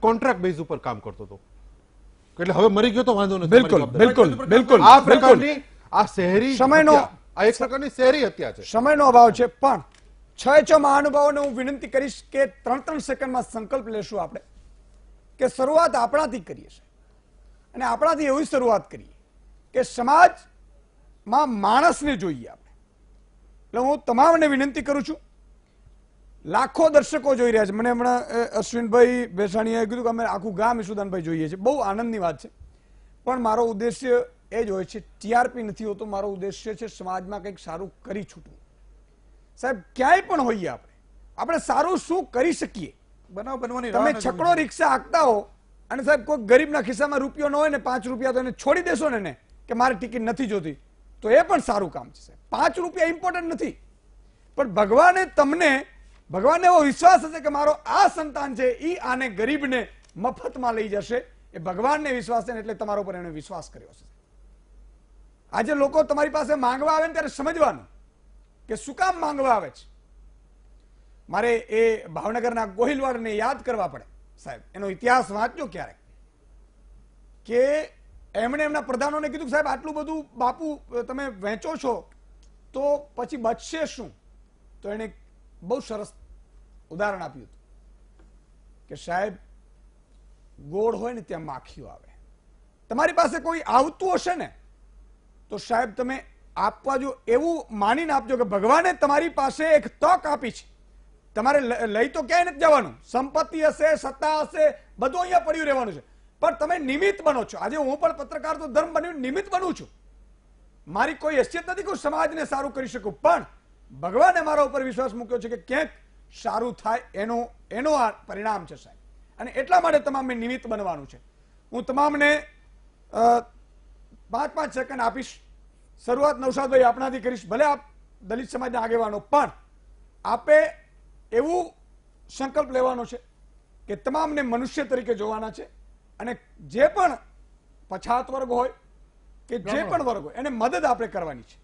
કોન્ટ્રાક્ટ બેઝ ઉપર કામ કરતો હતો, એટલે હવે મરી ગયો તો વાંધો નથી. બિલકુલ આ પ્રકારની આ શહેરી સમયનો આ એક પ્રકારની શહેરી હત્યા છે. સમયનો અભાવ છે, પણ છ મહાનુભાવોને હું વિનંતી કરીશ કે 3 સેકન્ડમાં સંકલ્પ લેશું આપણે કે શરૂઆત આપણાથી કરીએ છીએ અને આપણાથી એવી શરૂઆત કરીએ કે સમાજમાં માણસને જોઈએ આપણે. એટલે હું તમામને વિનંતી કરું છું, લાખો દર્શકો જોઈ રહ્યા છે. મને હમણાં અશ્વિનભાઈ ભેસાણીયાએ કીધું કે અમે આખું ગામ ઈશુદાનભાઈ જોઈએ છે. બહુ આનંદની વાત છે, પણ મારો ઉદ્દેશ્ય એ જ હોય છે, ટીઆરપી નથી હોતો. મારો ઉદ્દેશ્ય છે સમાજમાં કંઈક સારું કરી છૂટવું. સાહેબ, ક્યાંય પણ હોઈએ આપણે સારું શું કરી શકીએ? બનાવ બનવાની તમે છકડો રિક્ષા હાંકતા હો અને સાહેબ કોઈ ગરીબના ખિસ્સામાં રૂપિયો ન હોય ને 5 રૂપિયા તો એને છોડી દેશો ને કે મારે ટિકિટ નથી જોતી, તો એ પણ સારું કામ છે સાહેબ. 5 રૂપિયા ઇમ્પોર્ટન્ટ નથી, પણ ભગવાનને એવો વિશ્વાસ હશે કે મારો આ સંતાન છે એ આને ગરીબને મફતમાં લઈ જશે. એ ભગવાનને વિશ્વાસ છે ને એટલે તમારા ઉપર એને વિશ્વાસ કર્યો છે. આજે લોકો તમારી પાસે માંગવા આવે ને ત્યારે સમજવાનું કે શું કામ માંગવા આવે છે. મારે એ ભાવનગરના ગોહિલવાડને યાદ કરવા પડે સાહેબ. એનો ઇતિહાસ વાંચજો ક્યારેક, કે એમણે એમના પ્રધાનોને કીધું કે સાહેબ આટલું બધું બાપુ તમે વહેંચો છો તો પછી બચશે શું? તો એને બહુ સરસ ઉદાહરણ આપ્યું હતું કે સાહેબ ગોળ હોય ને ત્યાં માખીઓ આવે. તમારી પાસે કોઈ આવતું હશે ને તો સાહેબ તમે આપવા જો, એવું માનીને આપજો કે ભગવાને તમારી પાસે એક તક આપી છે. તમારે લઈ તો ક્યાંય નથી જવાનું, સંપત્તિ હશે, સત્તા હશે, બધું અહીંયા પડ્યું રહેવાનું છે, પણ તમે નિમિત્ત બનો છો. આજે હું પણ પત્રકાર તો ધર્મ બન્યું નિમિત્ત બનું છું. મારી કોઈ હેસિયત નથી કે સમાજને સારું કરી શકું, પણ ભગવાને મારા ઉપર વિશ્વાસ મૂક્યો છે કે ક્યાંક સારું થાય એનો આ પરિણામ છે સાહેબ. અને એટલા માટે તમામે નિમિત્ત બનવાનું છે. હું તમામને 5 સેકન્ડ આપીશ. શરૂઆત નૌશાદભાઈ આપણાથી કરીશ. ભલે આપ દલિત સમાજના આગેવાનો, પણ આપે એવું સંકલ્પ લેવાનો છે કે તમામને મનુષ્ય તરીકે જોવાના છે, અને જે પણ પછાત વર્ગ હોય કે જે પણ વર્ગ હોય એને મદદ આપણે કરવાની છે.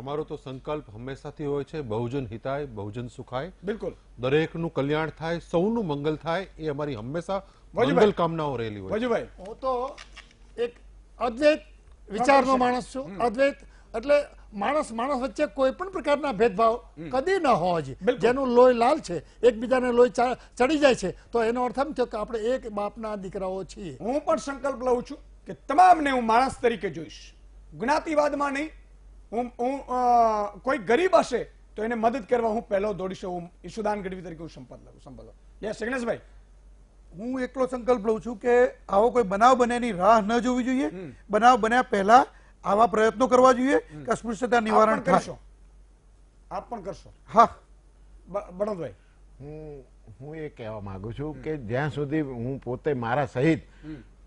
અમારો તો સંકલ્પ હંમેશાથી હોય છે બહુજન હિતાય બહુજન સુખાય. બિલકુલ, દરેકનું કલ્યાણ થાય, સૌનું મંગલ થાય, એ અમારી હંમેશા વજુભાઈ, મંગલ કામનાઓ રહેલી હોય. વજુભાઈ, હું તો એક અદ્વૈત વિચારનો માણસ છું. અદ્વૈત એટલે માણસ વચ્ચે કોઈ પણ પ્રકારના ભેદભાવ કદી ન હોવો જોઈએ. જેનું લોહી લાલ છે, એકબીજાને લોહી ચડી જાય છે, તો એનો અર્થ એમ થયો કે આપણે એક બાપના દીકરાઓ છીએ. હું પણ સંકલ્પ લઉં છું કે તમામને હું માણસ તરીકે જોઈશ, જ્ઞાતિવાદમાં નહીં. હું કોઈ ગરીબ હશે તો એને મદદ કરવા હું પહેલો દોડીશ. હું ઈશુદાન ગઢવી તરીકે હું સંપદ લઉં. યસ જગનેશભાઈ, હું એકલો સંકલ્પ લઉં છું કે આવો કોઈ બનાવ બન્યાની રાહ ન જોવી જોઈએ. બનાવ બન્યા પહેલા આવા પ્રયત્નો કરવા જોઈએ કે અસ્પૃશ્યતા નિવારણ થાય. આપ પણ કરશો? હા. બળવંતભાઈ, હું એ કહેવા માંગુ છું કે જ્યાં સુધી હું પોતે મારા સહિત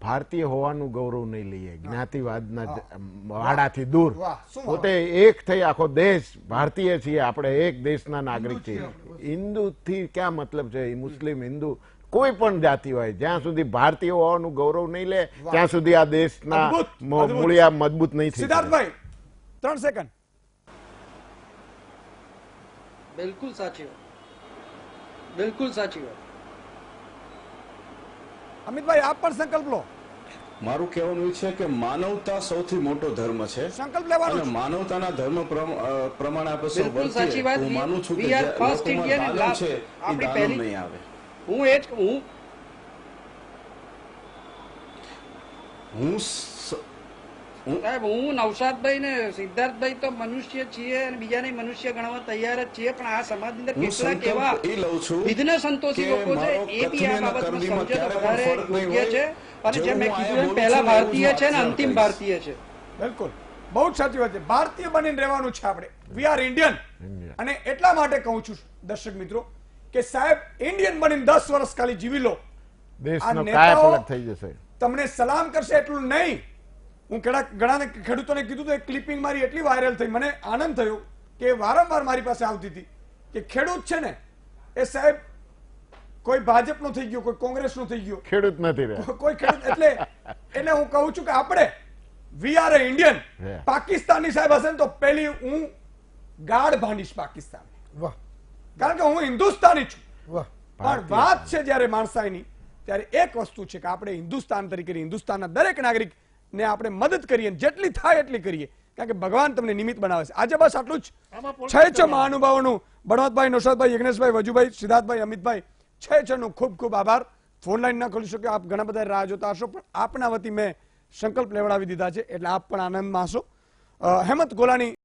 ભારતીય હોવાનું ગૌરવ નહીં લઈએ, જ્ઞાતિવાદના વાડાથી દૂર, પોતે એક થઈ આખો દેશ ભારતીય છીએ, આપણે એક દેશના નાગરિક છીએ. હિન્દુ થી ક્યાં મતલબ છે, મુસ્લિમ હિન્દુ કોઈ પણ જાતિ હોય, જ્યાં સુધી ભારતીય હોવાનું ગૌરવ નહીં લે ત્યાં સુધી આ દેશના મૂળિયા મજબૂત નહીં થઈ. સિદ્ધાર્થભાઈ 3 સેકન્ડ. બિલકુલ સાચી વાત, બિલકુલ સાચી વાત. અમિતભાઈ આપ પણ સંકલ્પ લો. મારું કહેવાનું છે કે માનવતા સૌથી મોટો ધર્મ છે. સંકલ્પ લેવાનો અને માનવતાના ધર્મ પ્રમાણે આપણે સૌ બિલકુલ સાચી વાત. હું માનું છું કે We are first Indian in love. છે એ આપણી દાનવ પહેલી નહીં આવે. હું નૌશાદભાઈ ને સિદ્ધાર્થભાઈ તો મનુષ્ય છીએ અને બીજાને મનુષ્ય ગણવા તૈયાર જ છીએ, પણ આ સમાજની અંદર કેટલાક એવા વિઘ્ન સંતોષી લોકો છે એ બી આ બાબતમાં સમજે તો વધારે યોગ્ય છે. અને જેમ મેં કીધું એમ પહેલા ભારતીય છે ને અંતિમ ભારતીય છે. બિલકુલ, બહુ જ સાચી વાત છે. ભારતીય બનીને રહેવાનું છે આપણે. We are Indian. અને એટલા માટે કહું છું દર્શક મિત્રો કે સાહેબ ઇન્ડિયન બનીને 10 વર્ષ ખાલી જીવી લો, દેશનો કાયાપલટ થઈ જશે. તમને સલામ કરશે એટલું નહીં. હું ઘણા ખેડૂતોને કીધું તો એક ક્લિપિંગ મારી એટલી વાયરલ થઈ, મને આનંદ થયો કે વારંવાર મારી પાસે આવતી હતી કે ખેડૂત છે ને એ સાહેબ કોઈ ભાજપનો થઈ ગયો, કોઈ કોંગ્રેસનો થઈ ગયો, ખેડૂત નથી રહ્યો કોઈ ખેડૂત. એટલે હું કહું છું કે આપણે we are A Indian. Pakistani સાહેબ હશે ને તો પહેલી હું ગાઢ ભાંડીશ પાકિસ્તાન. વાહ. કારણ કે હું હિન્દુસ્તાની છું. વાહ. પણ વાત છે જયારે માણસાઈની, ત્યારે એક વસ્તુ છે કે આપણે હિન્દુસ્તાન તરીકે હિન્દુસ્તાનના દરેક નાગરિક ને આપણે મદદ કરીએ, જેટલી થાય એટલી કરીએ, કારણ કે ભગવાન તમને નિમિત્ત બનાવે છે. આજે બસ આટલું જ છે મહાનુભાવોનું. બળવંતભાઈ, નૌશાદભાઈ, યજ્ઞેશભાઈ, વજુભાઈ, સિદ્ધાર્થભાઈ, અમિતભાઈ, નું ખૂબ ખૂબ આભાર. ફોન લાઈન ના ખોલી શક્યો, આપ ઘણા બધા રાહ જોતા હશો, પણ આપના વતી મેં સંકલ્પ લેવડાવી દીધા છે એટલે આપ પણ આનંદ માણશો. હેમંત ગોલાની